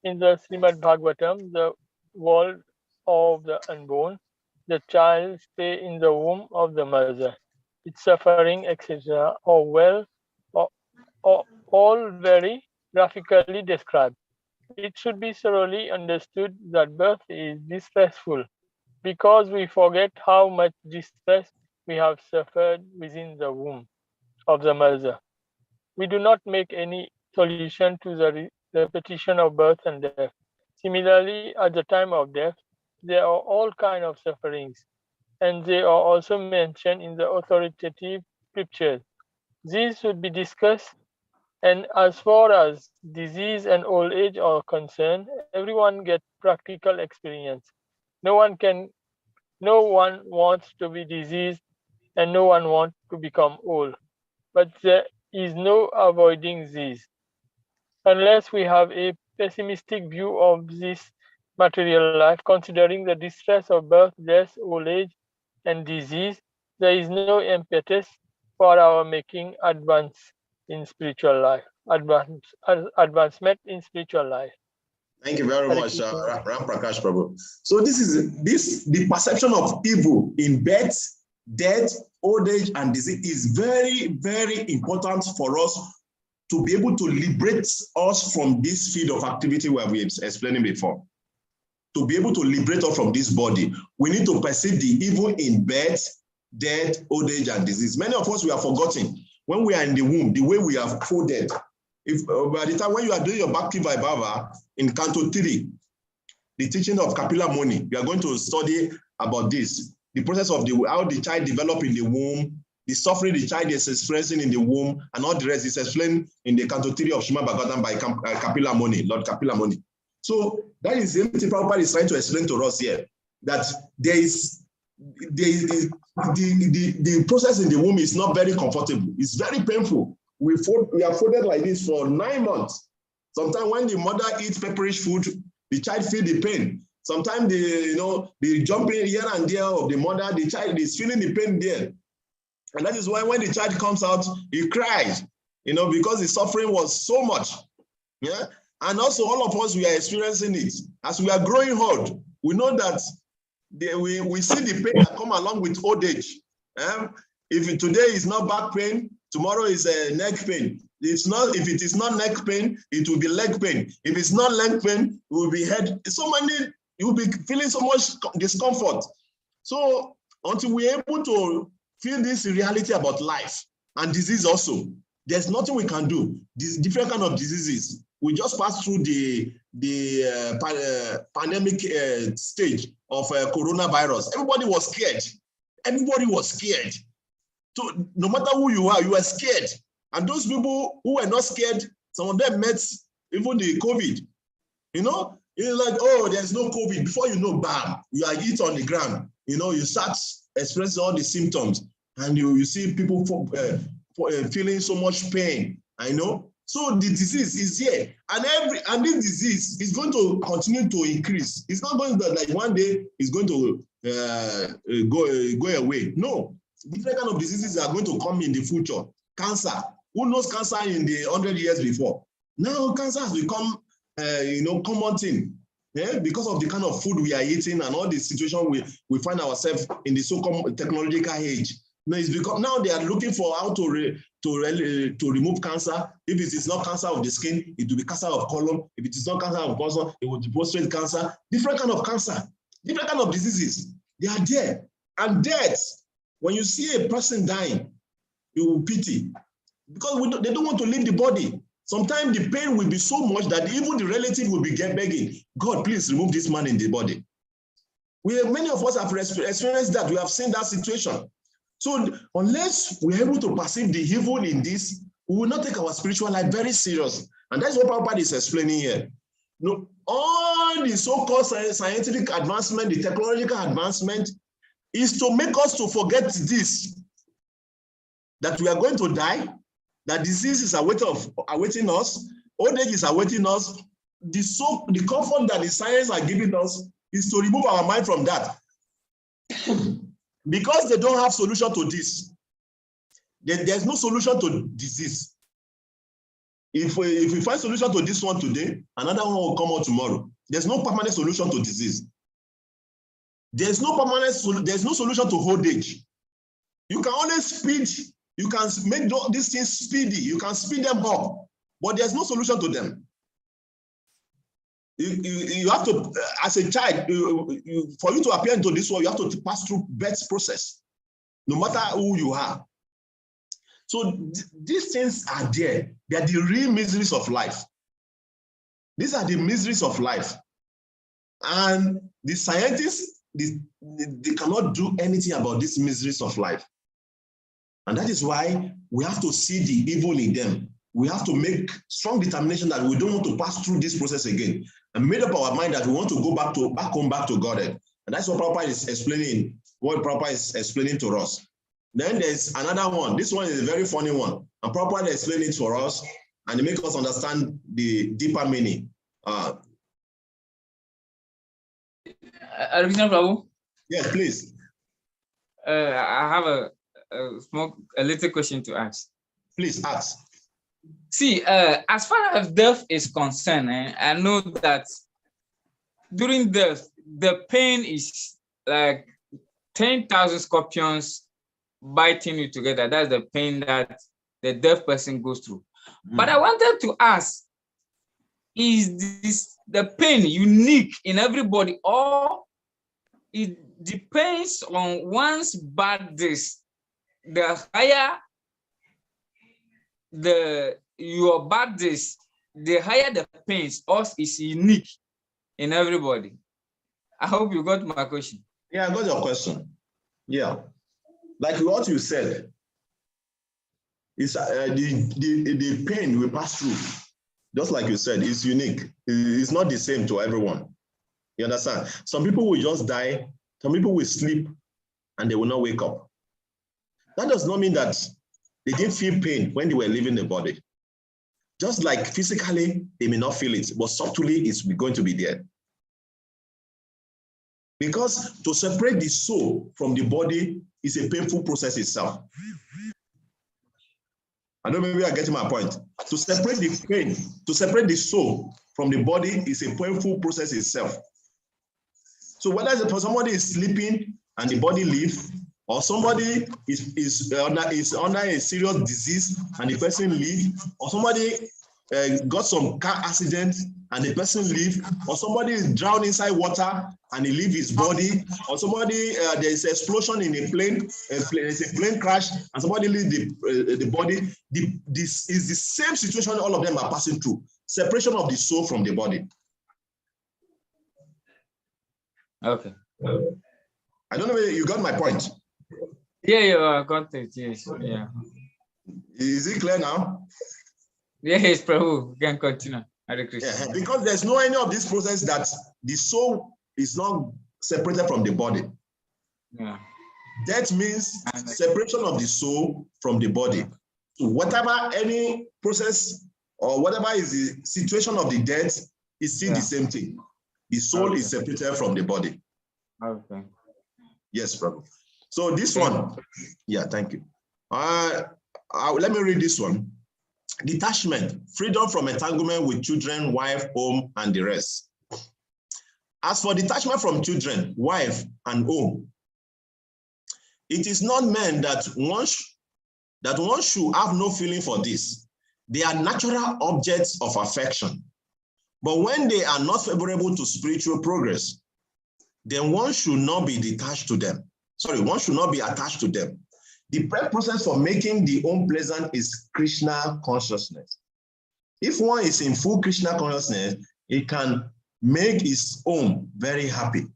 in the Srimad Bhagavatam, the world of the unborn, the child stay in the womb of the mother, its suffering, etc., or well, or all very graphically described. It should be thoroughly understood that birth is distressful because we forget how much distress we have suffered within the womb of the mother. We do not make any solution to the repetition of birth and death. Similarly, at the time of death, there are all kinds of sufferings, and they are also mentioned in the authoritative scriptures. These should be discussed, and as far as disease and old age are concerned, everyone gets practical experience. No one wants to be diseased, and no one wants to become old. But there is no avoiding these. Unless we have a pessimistic view of this material life, considering the distress of birth, death, old age, and disease, there is no impetus for our making advance in spiritual life, advancement in spiritual life. Thank you very much, Ram Prakash Prabhu. So the perception of evil in birth, death, old age, and disease is very, very important for us to be able to liberate us from this field of activity where we explained before. To be able to liberate us from this body, we need to perceive the evil in birth, death, old age, and disease. Many of us, we are forgotten when we are in the womb, the way we are coded. If by the time when you are doing your Bhakti Vaibhava in Canto 3, the teaching of Kapila Muni, we are going to study about this. The process of how the child develops in the womb, the suffering the child is experiencing in the womb, and all the rest is explained in the Canto 3 of Srimad Bhagavatam by Kapila Muni, Lord Kapila Muni. So that is the Prabhupada is trying to explain to us here, that there is the process in the womb is not very comfortable. It's very painful. We are folded like this for 9 months. Sometimes when the mother eats pepperish food, the child feels the pain. Sometimes the jumping here and there of the mother, the child is feeling the pain there. And that is why when the child comes out, he cries, because the suffering was so much. Yeah. And also all of us, we are experiencing it. As we are growing old, we know that we see the pain that come along with old age. If today is not back pain, tomorrow is a neck pain. If it is not neck pain, it will be leg pain. If it's not leg pain, it will be head. You will be feeling so much discomfort. So until we're able to feel this reality about life and disease also, there's nothing we can do. These different kind of diseases. We just passed through the pandemic stage of coronavirus. Everybody was scared. Everybody was scared. So no matter who you are scared. And those people who were not scared, some of them met even the COVID. It's like, oh, there's no COVID. Before you know, bam, you are hit on the ground. You start expressing all the symptoms, and you see people feeling so much pain. So the disease is here, and this disease is going to continue to increase. It's not going to like one day it's going to go away. No, different kind of diseases are going to come in the future. Cancer. Who knows cancer in the 100 years before? Now cancer has become common thing. Yeah, because of the kind of food we are eating and all the situation we find ourselves in the so-called technological age. It's because now they are looking for how to remove cancer. If it is not cancer of the skin, it will be cancer of colon. If it is not cancer of colon, it will be prostate cancer. Different kind of cancer, different kind of diseases. They are there. And death, when you see a person dying, you will pity. Because they don't want to leave the body. Sometimes the pain will be so much that even the relative will be begging, God, please remove this man in the body. Many of us have experienced that. We have seen that situation. So unless we're able to perceive the evil in this, we will not take our spiritual life very serious. And that's what Prabhupada is explaining here. All the so-called scientific advancement, the technological advancement, is to make us to forget this, that we are going to die, that disease is awaiting us, old age is awaiting us. The comfort that the science are giving us is to remove our mind from that. Because they don't have solution to this. There's no solution to disease. If we find solution to this one today, another one will come out tomorrow. There's no permanent solution to disease. There's no solution to old age. You can only speed, you can make these things speedy, you can speed them up, but there's no solution to them. You have to, as a child, for you to appear into this world, you have to pass through birth process, no matter who you are. So these things are there. They are the real miseries of life. These are the miseries of life. And the scientists, they cannot do anything about these miseries of life. And that is why we have to see the evil in them. We have to make strong determination that we don't want to pass through this process again, and made up our mind that we want to go back home to God. And that's what Prabhupada is explaining, what Prabhupada is explaining to us. Then there's another one. This one is a very funny one. And Prabhupada explains it for us, and it makes us understand the deeper meaning. Prabhu? Yes, please. I have a little question to ask. Please ask. See, as far as death is concerned, I know that during death, the pain is like 10,000 scorpions biting you together. That's the pain that the deaf person goes through. But I wanted to ask, is the pain unique in everybody, or it depends on one's bad days? The higher your bad days, the higher the pains, or is unique in everybody? I hope you got my question. Yeah, I got your question. Yeah, like what you said, is the pain we pass through, just like you said, is unique. It's not the same to everyone. You understand? Some people will just die, some people will sleep, and they will not wake up. That does not mean that they didn't feel pain when they were leaving the body. Just like physically, they may not feel it, but subtly it's going to be there. Because to separate the soul from the body is a painful process itself. I don't know, maybe I'm getting my point. To separate the pain, to separate the soul from the body is a painful process itself. So whether somebody is sleeping and the body leaves, or somebody is under a serious disease and the person leaves, or somebody got some car accident and the person leaves, or somebody is drowned inside water and he leaves his body, or somebody, there is an explosion in a plane, there's a plane crash and somebody leaves the body. This is the same situation all of them are passing through. Separation of the soul from the body. Okay. I don't know whether you got my point. Yeah, got it. Yes, yeah. Is it clear now? Yes, Prabhu, you can continue. Yeah, because there's no any of this process that the soul is not separated from the body. Yeah. That means separation of the soul from the body. So whatever any process or whatever is the situation of the death is still the same thing. The soul is separated from the body. Okay. Yes, Prabhu. So this one, yeah, thank you. Let me read this one. Detachment, freedom from entanglement with children, wife, home, and the rest. As for detachment from children, wife, and home, it is not meant that one should have no feeling for this. They are natural objects of affection. But when they are not favorable to spiritual progress, then one should not be detached to them. Sorry, one should not be attached to them. The process for making the home pleasant is Krishna consciousness. If one is in full Krishna consciousness, it can make his home very happy.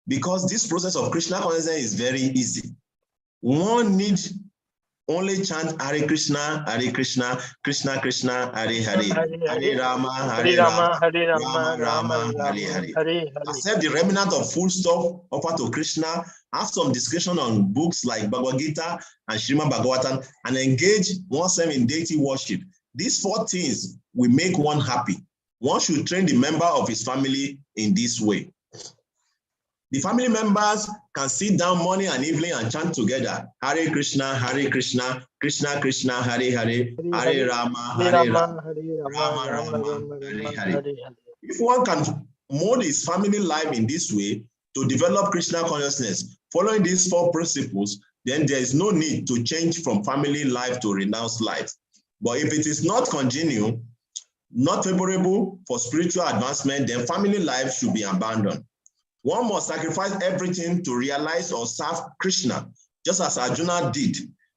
Because this process of Krishna consciousness is very easy. One needs only chant Hare Krishna, Krishna Krishna, Hare Hare, Hare Rama, Rama Rama, Hare Hare. Accept the remnant of food stuff offered to Krishna, have some discussion on books like Bhagavad Gita and Srimad Bhagavatam, and engage oneself in deity worship. These four things will make one happy. One should train the member of his family in this way. The family members can sit down morning and evening and chant together. Hare Krishna, Krishna Krishna, Hare Hare, Hare Rama, Hare Rama, Rama Rama, Hare Hare. If one can mold his family life in this way to develop Krishna consciousness, following these 4 principles, then there is no need to change from family life to renounced life. But if it is not congenial, not favorable for spiritual advancement, then family life should be abandoned. One must sacrifice everything to realize or serve Krishna, just as Arjuna did.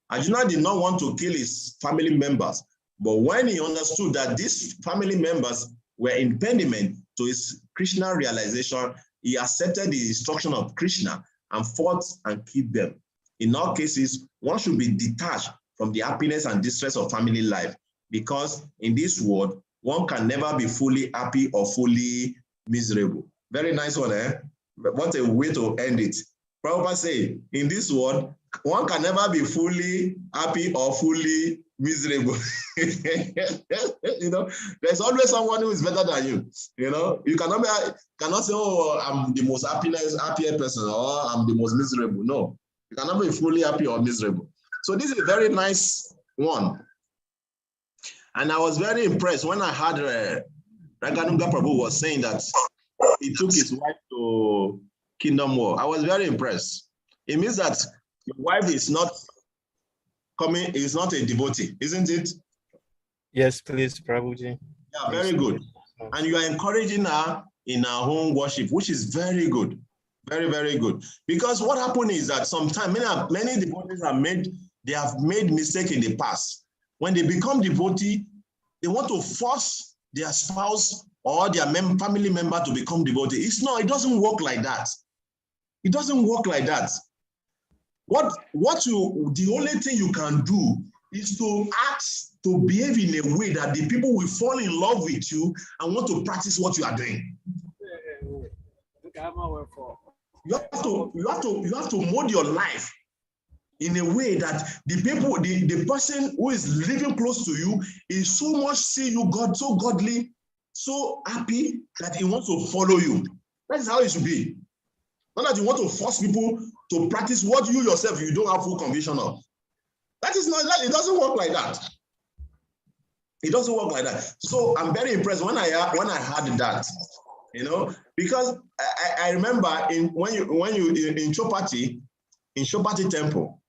Arjuna did not want to kill his family members, but when he understood that these family members were impediment to his Krishna realization, he accepted the instruction of Krishna and fought and killed them. In all cases, one should be detached from the happiness and distress of family life, because in this world, one can never be fully happy or fully miserable. Very nice one, eh? What a way to end it. Prabhupada say, in this world, one can never be fully happy or fully miserable. You know, there's always someone who is better than you. You know, you cannot say, oh, I'm the most happier person, or I'm the most miserable. No, you cannot be fully happy or miserable. So this is a very nice one. And I was very impressed when I heard Raganunga Prabhu was saying that he took his wife to Kingdom War. I was very impressed. It means that your wife is not a devotee, isn't it? Yes, please, Prabhuji. Yeah, very good. And you are encouraging her in her home worship, which is very good. Very, very good. Because what happened is that sometimes many devotees have made mistakes in the past. When they become devotee, they want to force their spouse or their family member to become devotee. It doesn't work like that. It doesn't work like that. The only thing you can do is to act, to behave in a way that the people will fall in love with you and want to practice what you are doing. You have to mold your life in a way that the person who is living close to you is so much see you God, so godly, so happy that he wants to follow you. That is how it should be. Not that you want to force people to practice what you yourself you don't have full conviction of. That is not that. It doesn't work like that. It doesn't work like that. So I'm very impressed when I heard that, you know, because I remember when you in Chopati temple,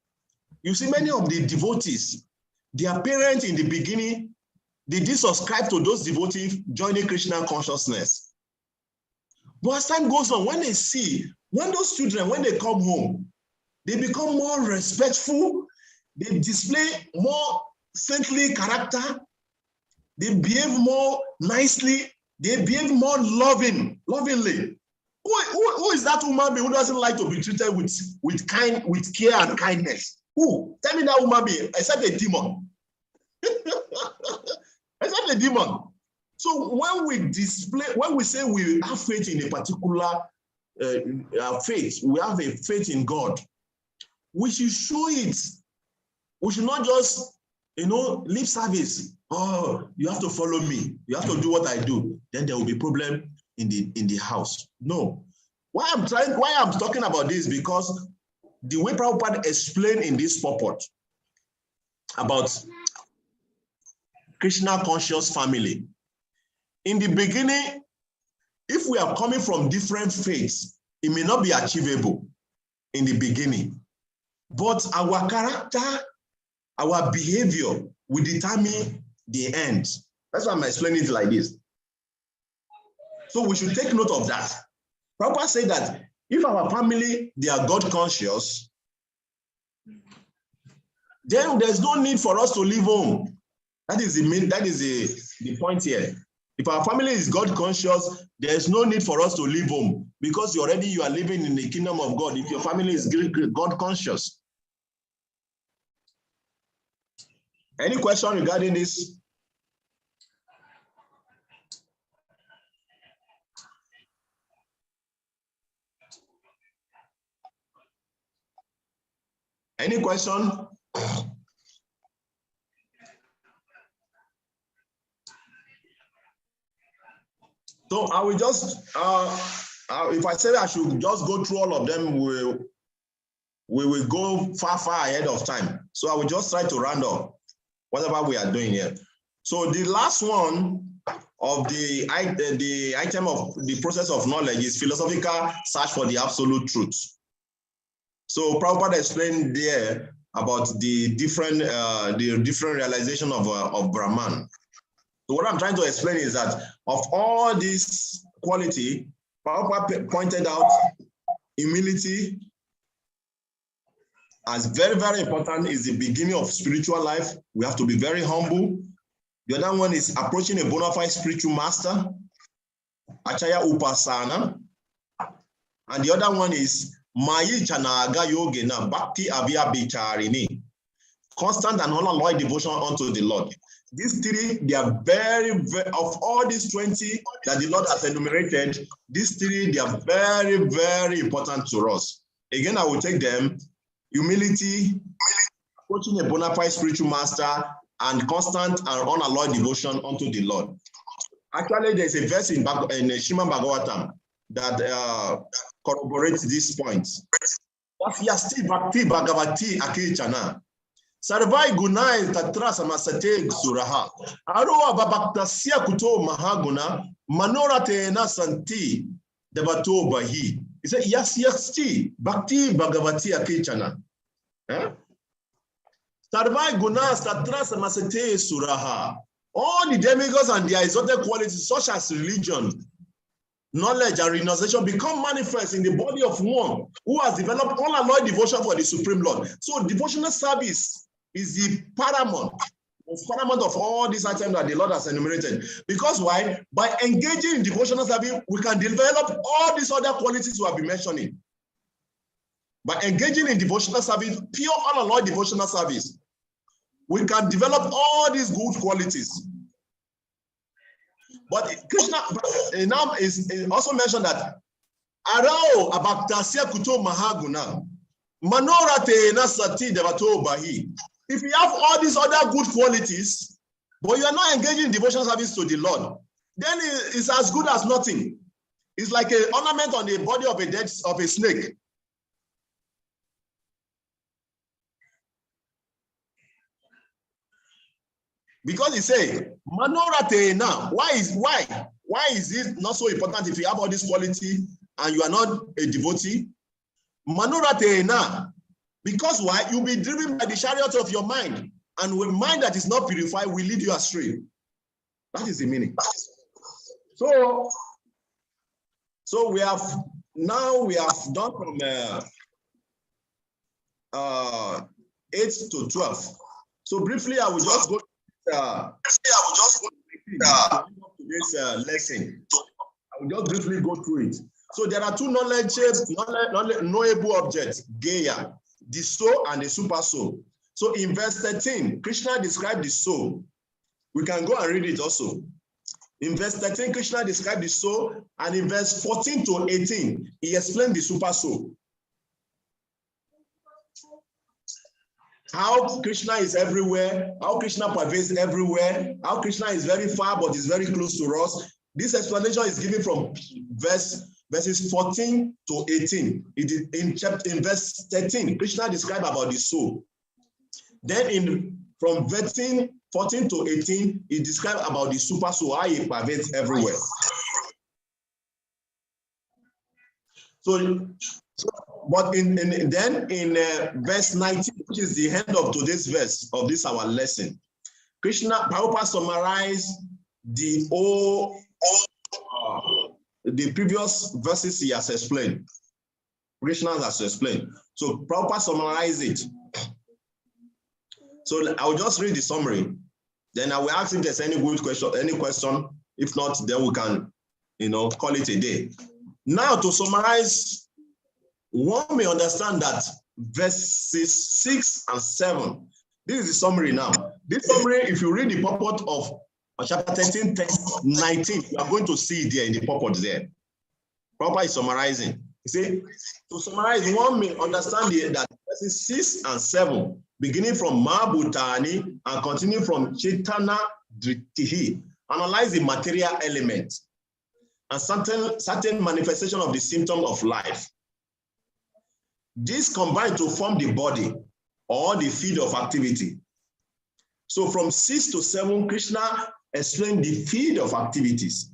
you see many of the devotees, their parents in the beginning, they did subscribe to those devotees joining Krishna consciousness. But as time goes on, when those children, when they come home, they become more respectful, they display more saintly character, they behave more nicely, they behave more lovingly. Who is that woman being who doesn't like to be treated with care and kindness? Who? Tell me that woman being, except a demon. Except a demon. So when we say we have faith in a particular faith, we have a faith in God, we should show it. We should not just, lip service. Oh, you have to follow me. You have to do what I do. Then there will be problem in the house. No. Why I'm talking about this, because the way Prabhupada explained in this purport about Krishna conscious family. In the beginning, if we are coming from different faiths, it may not be achievable in the beginning. But our character, our behavior will determine the end. That's why I'm explaining it like this. So we should take note of that. Prabhupada said that if our family, they are God conscious, then there's no need for us to leave home. That is the point here. If our family is God conscious, there's no need for us to leave home, because you are living in the kingdom of God if your family is God conscious. Any question regarding this? Any question? So I will just, if I say I should just go through all of them, we will go far ahead of time. So I will just try to round up whatever we are doing here. So the last one of the item of the process of knowledge is philosophical search for the absolute truth. So Prabhupada explained there about the different realization of Brahman. So what I'm trying to explain is that of all these quality, Prabhupada pointed out humility as very, very important. Is the beginning of spiritual life. We have to be very humble. The other one is approaching a bona fide spiritual master, Achaya Upasana. And the other one is Mayi Chanaga Yogena Bhakti Avya Bicharini, constant and unalloyed devotion unto the Lord. These three, they are very, of all these 20 that the Lord has enumerated, these three, they are very, very important to us. Again, I will take them: humility, approaching a bona fide spiritual master, and constant and unalloyed devotion unto the Lord. Actually, there's a verse in Srimad Bhagavatam that corroborates these points. Yasti Bhakti Bhagavati Akichana. Sarvai Gunai Tatra Samasate Suraha. Aroa Babaktasia Kuto Mahaguna Manorate na Santi Devato Bahi. He said, Yasti Bhakti Bhagavati Akichana. Sarvai Gunas Tatra Samasate Suraha. All the demigods and their exalted qualities, such as religion, knowledge, and renunciation, become manifest in the body of one who has developed unalloyed devotion for the Supreme Lord. So devotional service is the paramount of all these items that the Lord has enumerated. Because why? By engaging in devotional service, we can develop all these other qualities we have been mentioning. By engaging in devotional service, pure unalloyed devotional service, we can develop all these good qualities. But Krishna now is also mentioned that Arao Abaktasia Kuto Mahaguna Manorate Nasati Devato Bahi. If you have all these other good qualities, but you are not engaging in devotional service to the Lord, then it's as good as nothing. It's like an ornament on the body of a snake. Because he say, Manorate now. Why is it not so important if you have all this quality and you are not a devotee? Manorate now. Because why? You'll be driven by the chariot of your mind. And with mind that is not purified will lead you astray. That is the meaning. So we have done from 8 to 12. So briefly, I will just go to today's lesson. I will just briefly go through it. So there are two knowable objects, Geya, the soul and the super soul. So in verse 13, Krishna described the soul. We can go and read it also. In verse 13, Krishna described the soul, and in verse 14 to 18, he explained the super soul. How Krishna is everywhere, how Krishna pervades everywhere, how Krishna is very far but is very close to us. This explanation is given from verses 14 to 18. In verse 13, Krishna described about the soul. Then from 14 to 18, he described about the super soul, how it pervades everywhere. But in verse 19, which is the end of today's verse of this our lesson, Prabhupada summarized the previous verses he has explained. Krishna has explained. So Prabhupada summarized it. So I will just read the summary. Then I will ask if there's any good question, any question. If not, then we can, call it a day. Now to summarize, one may understand that verses 6 and 7, this is the summary now. This summary, if you read the purport of chapter 13, 19, you are going to see it there in the purport there. Prabhupada is summarizing. You see, to summarize, one may understand that verses 6 and 7, beginning from Mahabhutani and continuing from Chaitanya Dritihi, analyze the material element. and certain manifestation of the symptom of life. These combine to form the body or the field of activity. So from 6 to 7, Krishna explained the field of activities.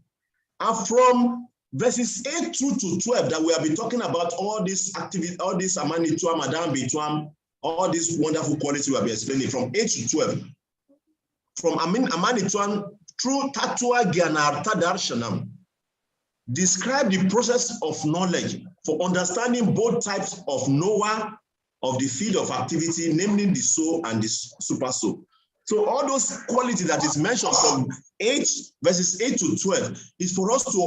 And from verses 8 through to 12 that we have been talking about all these activities, all this amanituam, madam bitwam, all these wonderful qualities we have been explaining from 8 to 12. From amanituam through tatua gyanartha darshanam, describe the process of knowledge for understanding both types of knower of the field of activity, namely the soul and the super soul. So all those qualities that is mentioned from verses 8 to 12 is for us to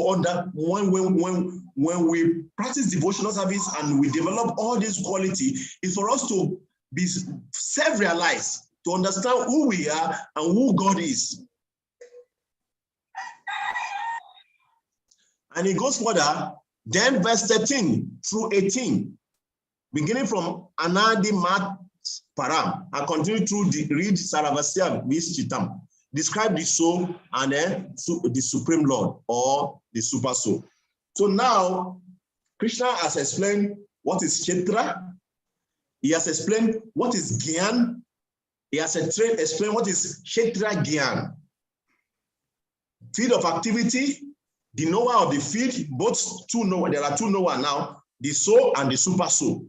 when we practice devotional service and we develop all these qualities, is for us to be self-realized, to understand who we are and who God is. And it goes further, then verse 13 through 18, beginning from Anadi Mat Param, and continue through the read Saravasya Vischitam, describe the soul and then the Supreme Lord or the Super Soul. So now, Krishna has explained what is Kshetra. He has explained what is Gyan. He has explained what is Kshetra Gyan. Field of activity, the knower of the field, both two knower. There are two knower now, the soul and the super soul.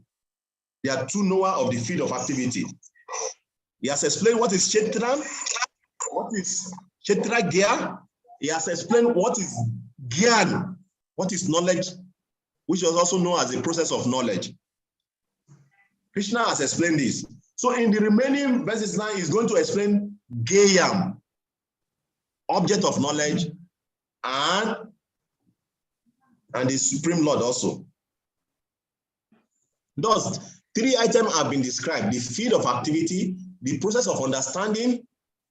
There are two knower of the field of activity. He has explained what is Kshetra, what is Kshetra Gyan. He has explained what is Gyan, what is knowledge, which is also known as the process of knowledge. Krishna has explained this. So in the remaining verses now, he's going to explain Gayam, object of knowledge, and the Supreme Lord also. Thus, 3 items have been described: the field of activity, the process of understanding,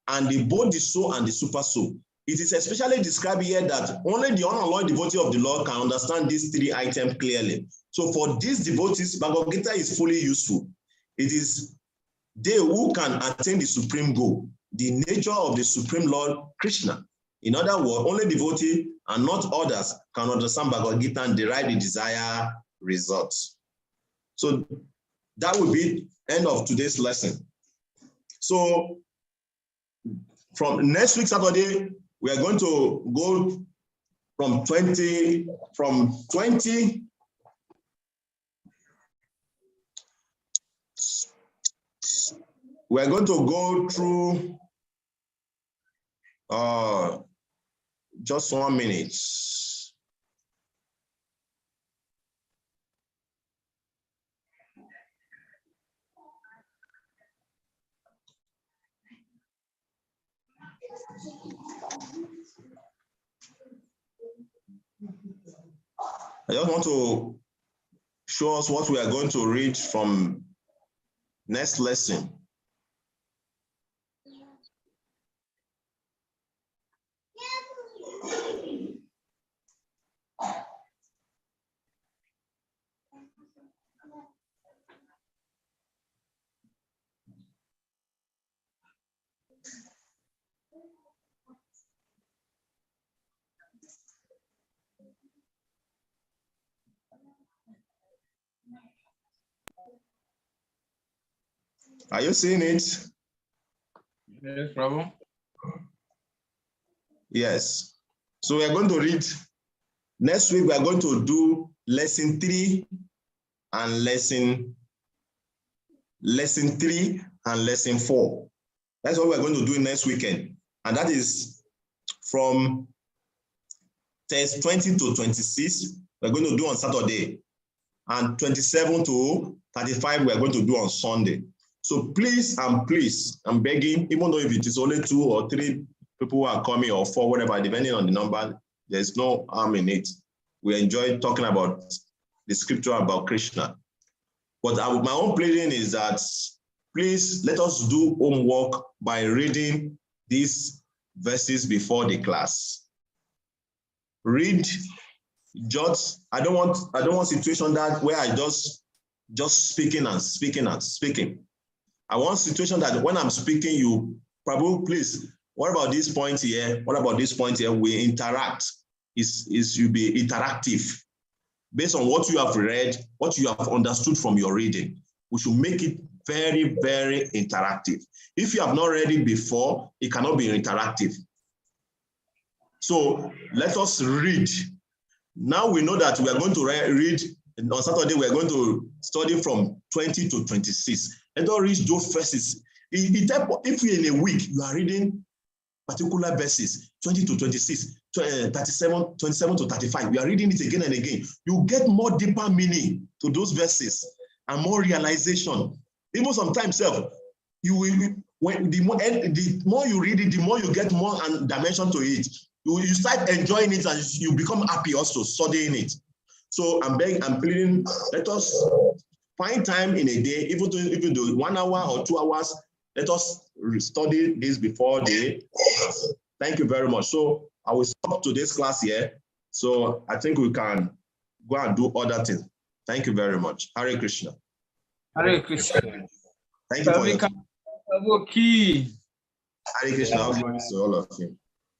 and both the soul and the super soul. It is especially described here that only the unalloyed devotee of the Lord can understand these 3 items clearly. So for these devotees, Bhagavad Gita is fully useful. It is they who can attain the supreme goal, the nature of the Supreme Lord Krishna. In other words, only devotee and not others can understand Bhagavad Gita and derive the desired results. So that will be end of today's lesson. So from next week, Saturday, we are going to go from 20. We are going to go through just 1 minute. I just want to show us what we are going to read from next lesson. Are you seeing it? Yes, Prabhu. Yes. So we are going to read. Next week, we are going to do lesson 3 and lesson 3 and lesson 4. That's what we're going to do next weekend. And that is from test 20 to 26, we're going to do on Saturday. And 27 to 35, we're going to do on Sunday. So please, I'm begging, even though if it is only 2 or 3 people who are coming or 4, whatever, depending on the number, there's no harm in it. We enjoy talking about the scripture about Krishna. But my own pleading is that please let us do homework by reading these verses before the class. Read, jot. I don't want situation that where I just speaking and speaking and speaking. I want situation that when I'm speaking, you, Prabhu, please, what about this point here? What about this point here? We interact. should be interactive. Based on what you have read, what you have understood from your reading, we should make it very, very interactive. If you have not read it before, it cannot be interactive. So let us read. Now we know that we are going to read on Saturday. We are going to study from 20 to 26. Let us read those verses. If in a week you are reading particular verses, 20 to 26, 37, 27 to 35, you are reading it again and again. You get more deeper meaning to those verses and more realization. Even sometimes, you will, when the more you read it, the more you get more dimension to it. You start enjoying it and you become happy also studying it. So I'm pleading, let us find time in a day, even though 1 hour or 2 hours, let us study this before the class. Thank you very much. So I will stop today's class here. So I think we can go and do other things. Thank you very much. Hare Krishna. Hare Krishna. Thank you for your time. Prabhu. Hare Krishna. God bless all of you.